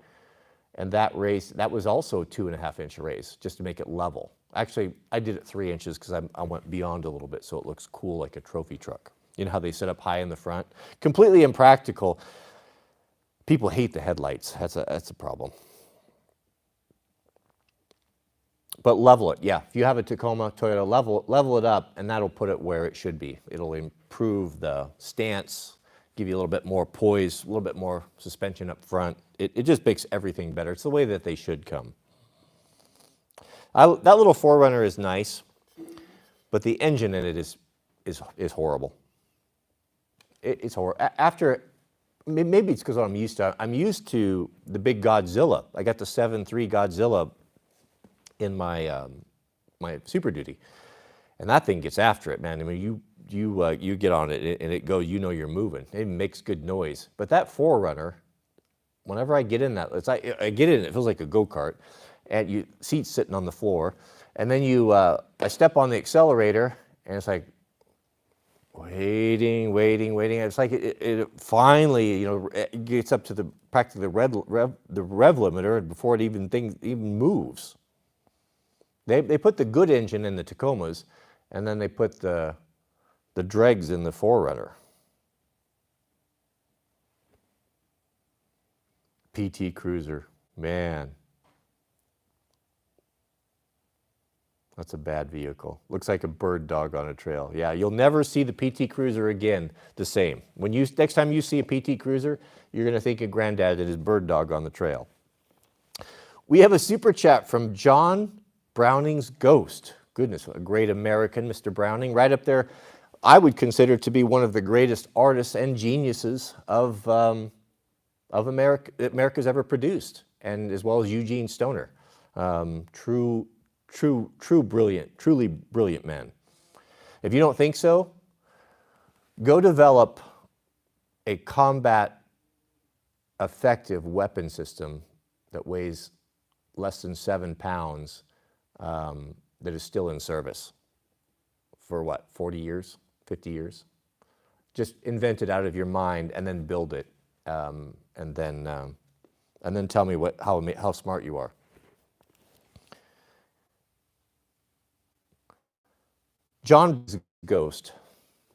and that was also a 2.5-inch raise just to make it level. Actually, I did it 3 inches because I went beyond a little bit so it looks cool like a trophy truck. You know how they sit up high in the front? Completely impractical. People hate the headlights. That's a problem. But level it, yeah. If you have a Tacoma, Toyota, level it up, and that'll put it where it should be. It'll improve the stance, give you a little bit more poise, a little bit more suspension up front. It just makes everything better. It's the way that they should come. That little 4Runner is nice, but the engine in it is horrible. It's horrible. Maybe it's because I'm used to. I'm used to the big Godzilla. I got the 7.3 Godzilla in my my Super Duty, and that thing gets after it, man. I mean, you get on it and it goes. You're moving. It makes good noise. But that 4Runner, whenever I get in that, I get in. It feels like a go-kart, and seats sitting on the floor, and then I step on the accelerator, and it's like waiting. It's like it finally, it gets up to practically the rev limiter before it even moves. They put the good engine in the Tacomas, and then they put the dregs in the 4Runner. PT Cruiser, man. That's a bad vehicle. Looks like a bird dog on a trail. Yeah, you'll never see the PT Cruiser again the same. Next time you see a PT Cruiser, you're going to think of Granddad and his bird dog on the trail. We have a super chat from John Browning's Ghost. Goodness, a great American, Mr. Browning. Right up there, I would consider to be one of the greatest artists and geniuses of America's ever produced, and as well as Eugene Stoner. Truly brilliant man. If you don't think so, go develop a combat effective weapon system that weighs less than 7 pounds that is still in service for 40 years, 50 years? Just invent it out of your mind and then build it. and then tell me how smart you are. John's ghost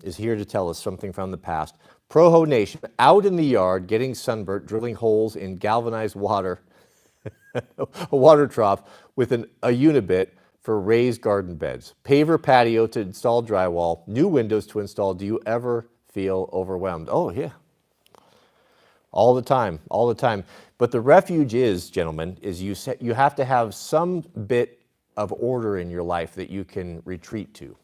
is here to tell us something from the past. Proho Nation, out in the yard, getting sunburnt, drilling holes in galvanized water, a water trough with a unibit for raised garden beds, paver patio to install drywall, new windows to install. Do you ever feel overwhelmed? Oh, yeah. All the time, all the time. But the refuge is, gentlemen, is you have to have some bit of order in your life that you can retreat to.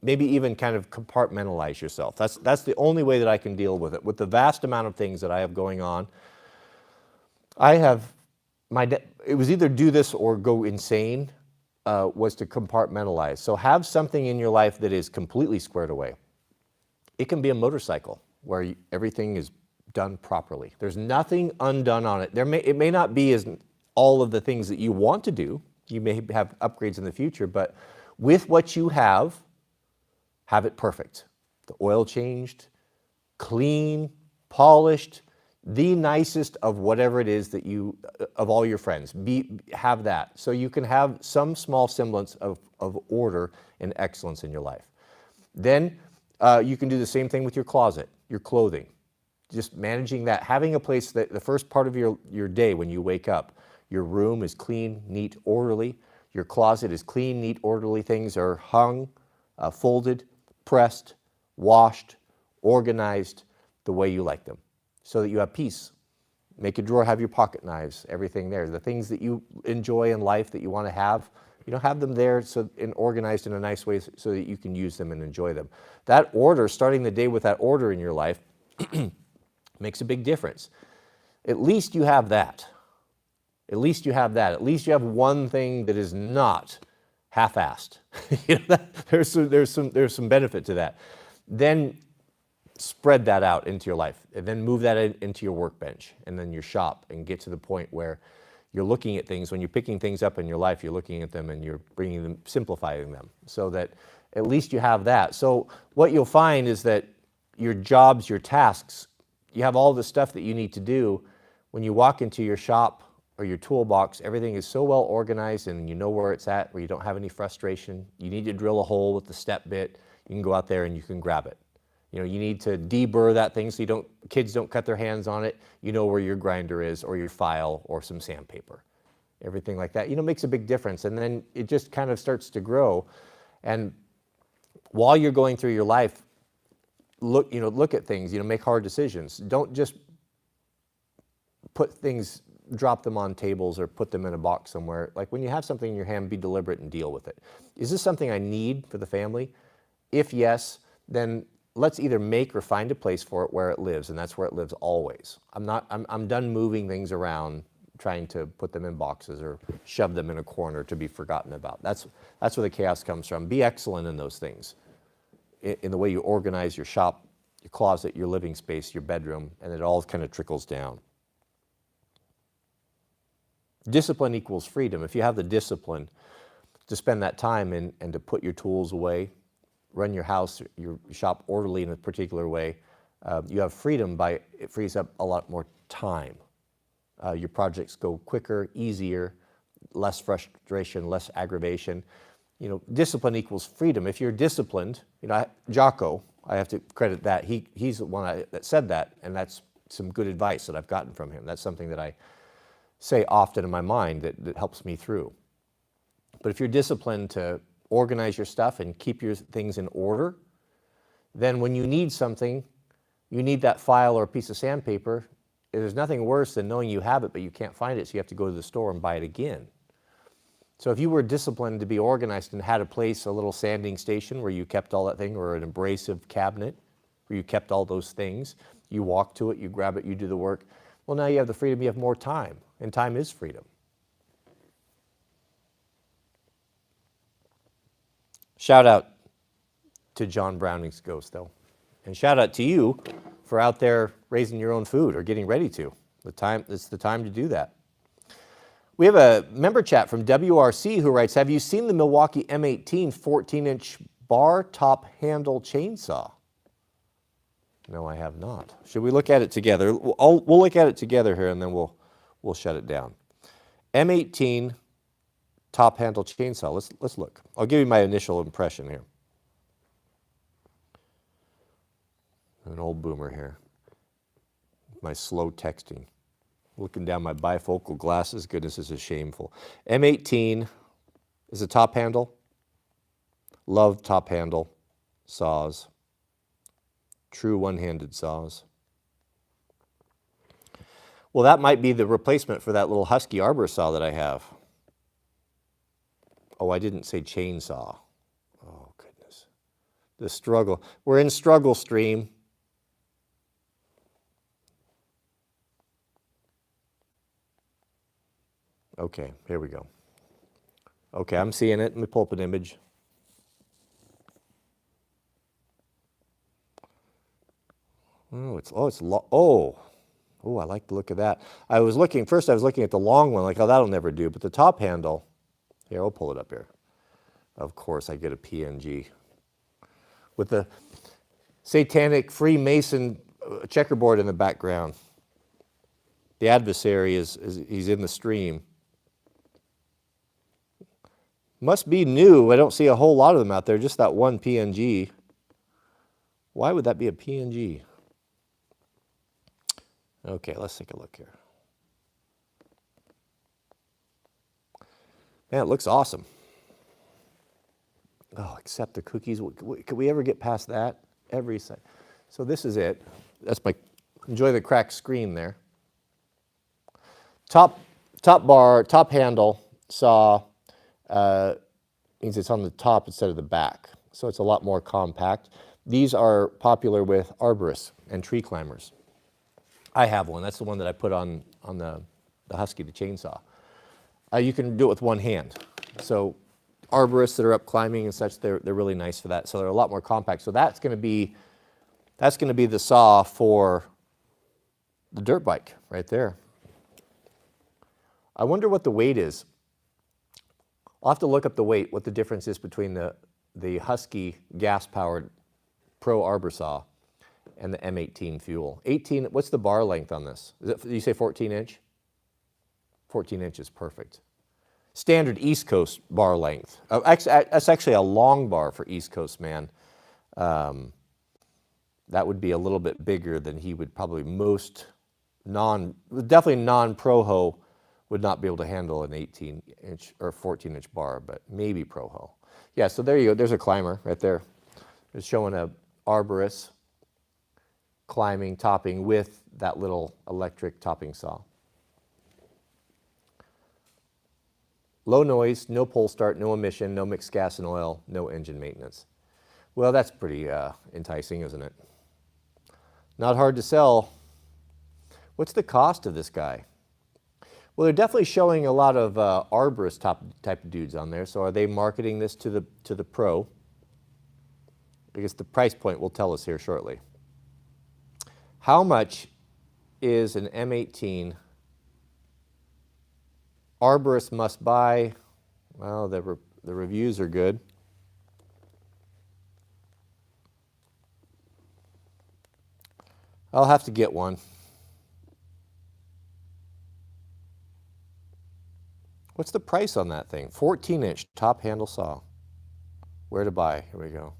Maybe even kind of compartmentalize yourself. That's the only way that I can deal with it. With the vast amount of things that I have going on, it was either do this or go insane, was to compartmentalize. So have something in your life that is completely squared away. It can be a motorcycle where everything is done properly. There's nothing undone on it. It may not be as all of the things that you want to do. You may have upgrades in the future, but with what you have it perfect. The oil changed, clean, polished, the nicest of whatever it is that of all your friends. Have that. So you can have some small semblance of order and excellence in your life. Then you can do the same thing with your closet, your clothing. Just managing that, having a place that the first part of your day when you wake up, your room is clean, neat, orderly. Your closet is clean, neat, orderly. Things are hung, folded, pressed, washed, organized the way you like them so that you have peace. Make a drawer, have your pocket knives, everything there. The things that you enjoy in life that you want to have them there and organized in a nice way so that you can use them and enjoy them. That order, starting the day with that order in your life, makes a big difference. At least you have that. At least you have that. At least you have one thing that is not half-assed. There's some benefit to that. Then spread that out into your life, and then move that into your workbench, and then your shop, and get to the point where you're looking at things. When you're picking things up in your life, you're looking at them and you're simplifying them, so that at least you have that. So what you'll find is that your jobs, your tasks, you have all the stuff that you need to do. When you walk into your shop or your toolbox, everything is so well organized and you know where it's at, where you don't have any frustration. You need to drill a hole with the step bit, you can go out there and you can grab it. You need to deburr that thing so kids don't cut their hands on it. You know where your grinder is, or your file, or some sandpaper. Everything like that, makes a big difference. And then it just kind of starts to grow. And while you're going through your life, look at things, make hard decisions. Don't just drop them on tables or put them in a box somewhere. Like when you have something in your hand, be deliberate and deal with it. Is this something I need for the family? If yes, then let's either make or find a place for it where it lives, and that's where it lives always. I'm done moving things around, trying to put them in boxes or shove them in a corner to be forgotten about. That's where the chaos comes from. Be excellent in those things, in the way you organize your shop, your closet, your living space, your bedroom, and it all kind of trickles down. Discipline equals freedom. If you have the discipline to spend that time and to put your tools away, run your house, your shop orderly in a particular way, you have freedom. It frees up a lot more time. Your projects go quicker, easier, less frustration, less aggravation. Discipline equals freedom. If you're disciplined, Jocko, I have to credit that. He's the one that said that, and that's some good advice that I've gotten from him. That's something that I say often in my mind that helps me through. But if you're disciplined to organize your stuff and keep your things in order, then when you need something, you need that file or a piece of sandpaper, there's nothing worse than knowing you have it but you can't find it, so you have to go to the store and buy it again. So if you were disciplined to be organized and had a little sanding station where you kept all that thing, or an abrasive cabinet where you kept all those things, you walk to it, you grab it, you do the work, well, now you have the freedom, you have more time, and time is freedom. Shout out to John Browning's ghost, though. And shout out to you for out there raising your own food or getting ready to. It's the time to do that. We have a member chat from WRC who writes, have you seen the Milwaukee M18 14-inch bar top handle chainsaw? No, I have not. Should we look at it together? We'll look at it together here, and then we'll shut it down. M18 top handle chainsaw. Let's look. I'll give you my initial impression here. An old boomer here. My slow texting. Looking down my bifocal glasses. Goodness, this is shameful. M18 is a top handle. Love top handle saws. True one-handed saws. Well, that might be the replacement for that little Husky arbor saw that I have. Oh, I didn't say chainsaw. Oh, goodness. The struggle. We're in struggle stream. Okay, here we go. Okay, I'm seeing it. Let me pull up an image. Oh, I like the look of that. First I was looking at the long one, like, oh, that'll never do. But the top handle, here, I'll pull it up here. Of course, I get a PNG with the satanic Freemason checkerboard in the background. The adversary he's in the stream. Must be new. I don't see a whole lot of them out there, just that one PNG. Why would that be a PNG? Okay, let's take a look here. Man, it looks awesome. Oh, except the cookies. Could we ever get past that? Every side. So this is it. That's enjoy the cracked screen there. Top bar, top handle saw means it's on the top instead of the back. So it's a lot more compact. These are popular with arborists and tree climbers. I have one. That's the one that I put on the Husky, the chainsaw. You can do it with one hand. So arborists that are up climbing and such, they're really nice for that. So they're a lot more compact. So that's going to be the saw for the dirt bike right there. I wonder what the weight is. I'll have to look up the weight, what the difference is between the Husky gas-powered Pro Arbor Saw and the M18 Fuel. 18, what's the bar length on this? Did you say 14 inch? 14 inch is perfect. Standard East Coast bar length. That's actually a long bar for East Coast, man. That would be a little bit bigger than he would probably definitely non-Proho would not be able to handle an 18 inch or 14 inch bar, but maybe Proho. Yeah, so there you go. There's a climber right there. It's showing a arborist climbing, topping with that little electric topping saw. Low noise, no pole start, no emission, no mixed gas and oil, no engine maintenance. Well, that's pretty enticing, isn't it? Not hard to sell. What's the cost of this guy? Well, they're definitely showing a lot of arborist type of dudes on there. So are they marketing this to the pro? I guess the price point will tell us here shortly. How much is an M18 arborist must buy? Well, the reviews are good. I'll have to get one. What's the price on that thing? 14 inch top handle saw. Where to buy? Here we go.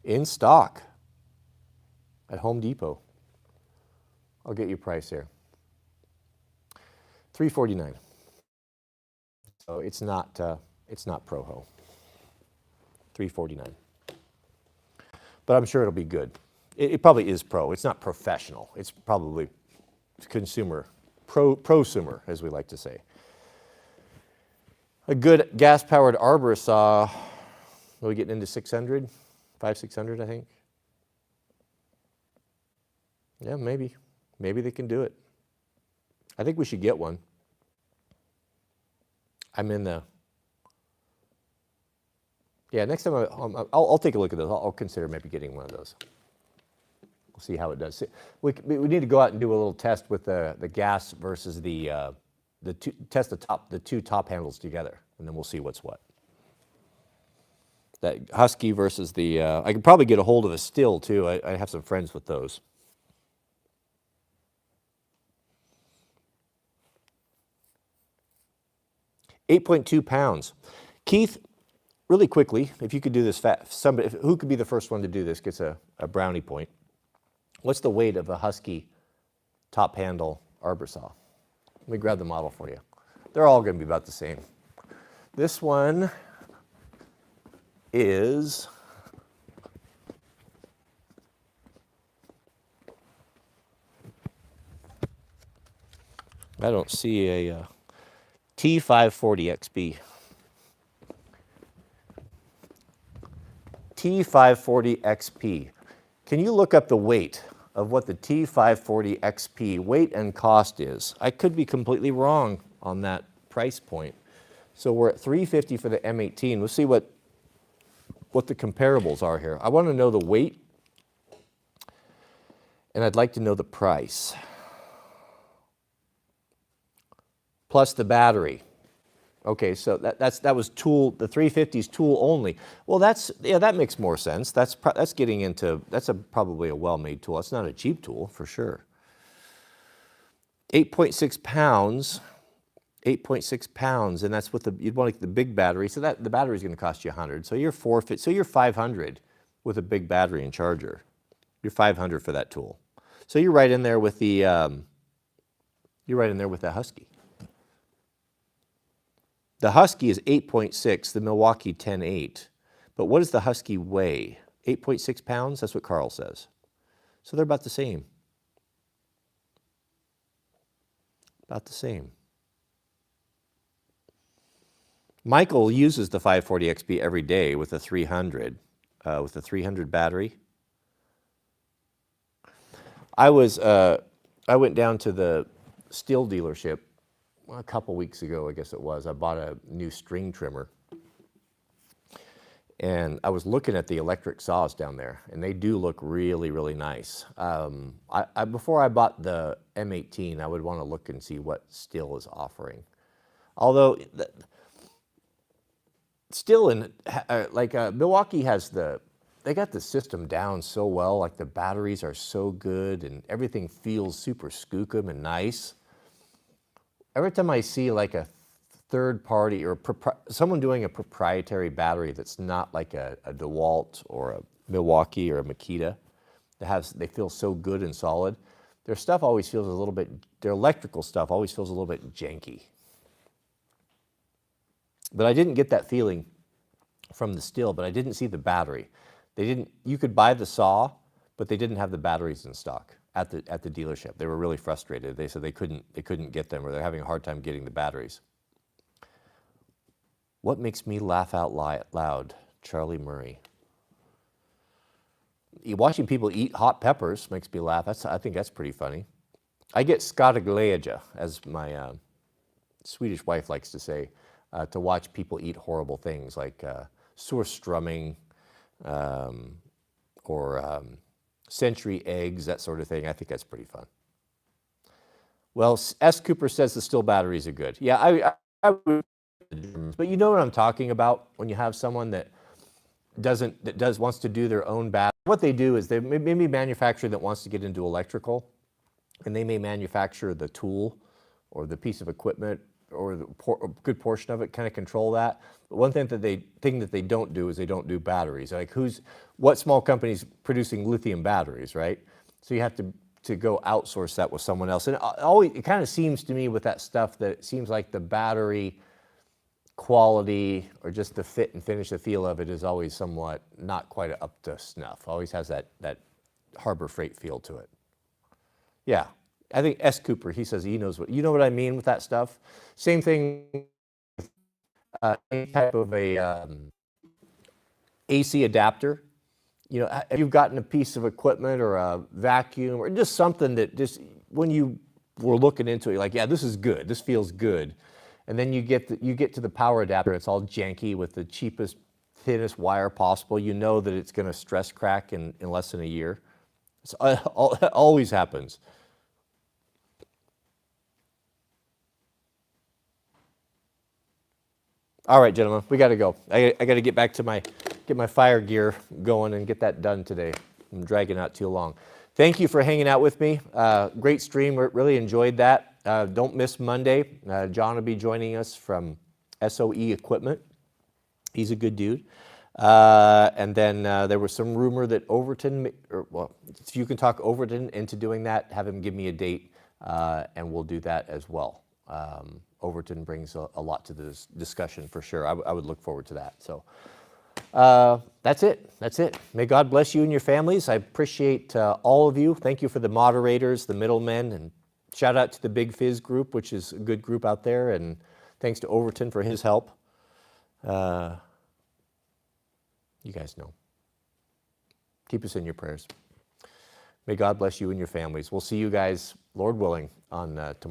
In stock at Home Depot. I'll get you a price here. $349. So it's not Proho. $349. But I'm sure it'll be good. It probably is pro. It's not professional. It's probably consumer. Prosumer, as we like to say. A good gas-powered arbor saw, are we getting into 600? 600, I think. Yeah, maybe. Maybe they can do it. I think we should get one. Next time I'll take a look at those. I'll consider maybe getting one of those. We'll see how it does. We need to go out and do a little test with the gas versus the two top handles together, and then we'll see what's what. that Husky versus the, I could probably get a hold of a Still too. I have some friends with those. 8.2 pounds. Keith, really quickly, if you could do this fast, somebody, who could be the first one to do this gets a brownie point. What's the weight of a Husky top handle arbor saw? Let me grab the model for you. They're all going to be about the same. This one is I don't see a T540XB. T540XP. Can you look up the weight of what the T540XP weight and cost is? I could be completely wrong on that price point. So we're at $350 for the M18. We'll see what the comparables are here. I want to know the weight, and I'd like to know the price. Plus the battery. Okay, so that was tool, the 350's tool only. Well, that makes more sense. That's getting into, probably a well-made tool. It's not a cheap tool, for sure. 8.6 pounds, 8.6 pounds, and that's with you'd want the big battery. So the battery's going to cost you 100. So you're 500 with a big battery and charger. You're 500 for that tool. So you're right in there with the, that Husky. The Husky is 8.6, the Milwaukee 10.8. But what does the Husky weigh? 8.6 pounds? That's what Carl says. So they're about the same. About the same. Michael uses the 540XP every day with a 300, battery. I went down to the Stihl dealership a couple weeks ago, I guess it was. I bought a new string trimmer. And I was looking at the electric saws down there, and they do look really, really nice. Before I bought the M18, I would want to look and see what Stihl is offering. Although, Stihl Milwaukee has they got the system down so well, like the batteries are so good, and everything feels super skookum and nice. Every time I see like a third party or someone doing a proprietary battery that's not like a DeWalt or a Milwaukee or a Makita, they feel so good and solid, their stuff always feels a little bit, their electrical stuff always feels a little bit janky. But I didn't get that feeling from the Stihl, but I didn't see the battery. You could buy the saw, but they didn't have the batteries in stock at the dealership. They were really frustrated. They said they couldn't get them, or they're having a hard time getting the batteries. What makes me laugh out loud? Charlie Murray. Watching people eat hot peppers makes me laugh. I think that's pretty funny. I get skadeglädje, as my Swedish wife likes to say, to watch people eat horrible things like surströmming or century eggs, that sort of thing. I think that's pretty fun. Well, S. Cooper says the Stihl batteries are good. Yeah, I would, but you know what I'm talking about when you have someone that wants to do their own battery. What they do is they maybe manufacturer that wants to get into electrical, and they may manufacture the tool or the piece of equipment or a good portion of it, kind of control that. But one thing that they don't do is they don't do batteries. Like what small company's producing lithium batteries, right? So you have to go outsource that with someone else. And it kind of seems to me with that stuff that it seems like the battery quality or just the fit and finish, the feel of it is always somewhat not quite up to snuff. Always has that Harbor Freight feel to it. Yeah. I think S. Cooper, he says he knows you know what I mean with that stuff. Same thing with any type of a AC adapter. You know, if you've gotten a piece of equipment or a vacuum or just something that just, when you were looking into it, you're like, yeah, this is good, this feels good. And then you get to the power adapter, it's all janky with the cheapest, thinnest wire possible. You know that it's going to stress crack in less than a year. It always happens. All right, gentlemen, we got to go. I got to get back to my get my fire gear going and get that done today. I'm dragging out too long. Thank you for hanging out with me. Great stream. Really enjoyed that. Don't miss Monday. John will be joining us from SOE Equipment. He's a good dude. And then there was some rumor that Overton, if you can talk Overton into doing that, have him give me a date, and we'll do that as well. Overton brings a lot to this discussion for sure. I would look forward to that. So that's it. That's it. May God bless you and your families. I appreciate all of you. Thank you for the moderators, the middlemen, and shout out to the Big Fizz group, which is a good group out there. And thanks to Overton for his help. You guys know. Keep us in your prayers. May God bless you and your families. We'll see you guys, Lord willing, on tomorrow.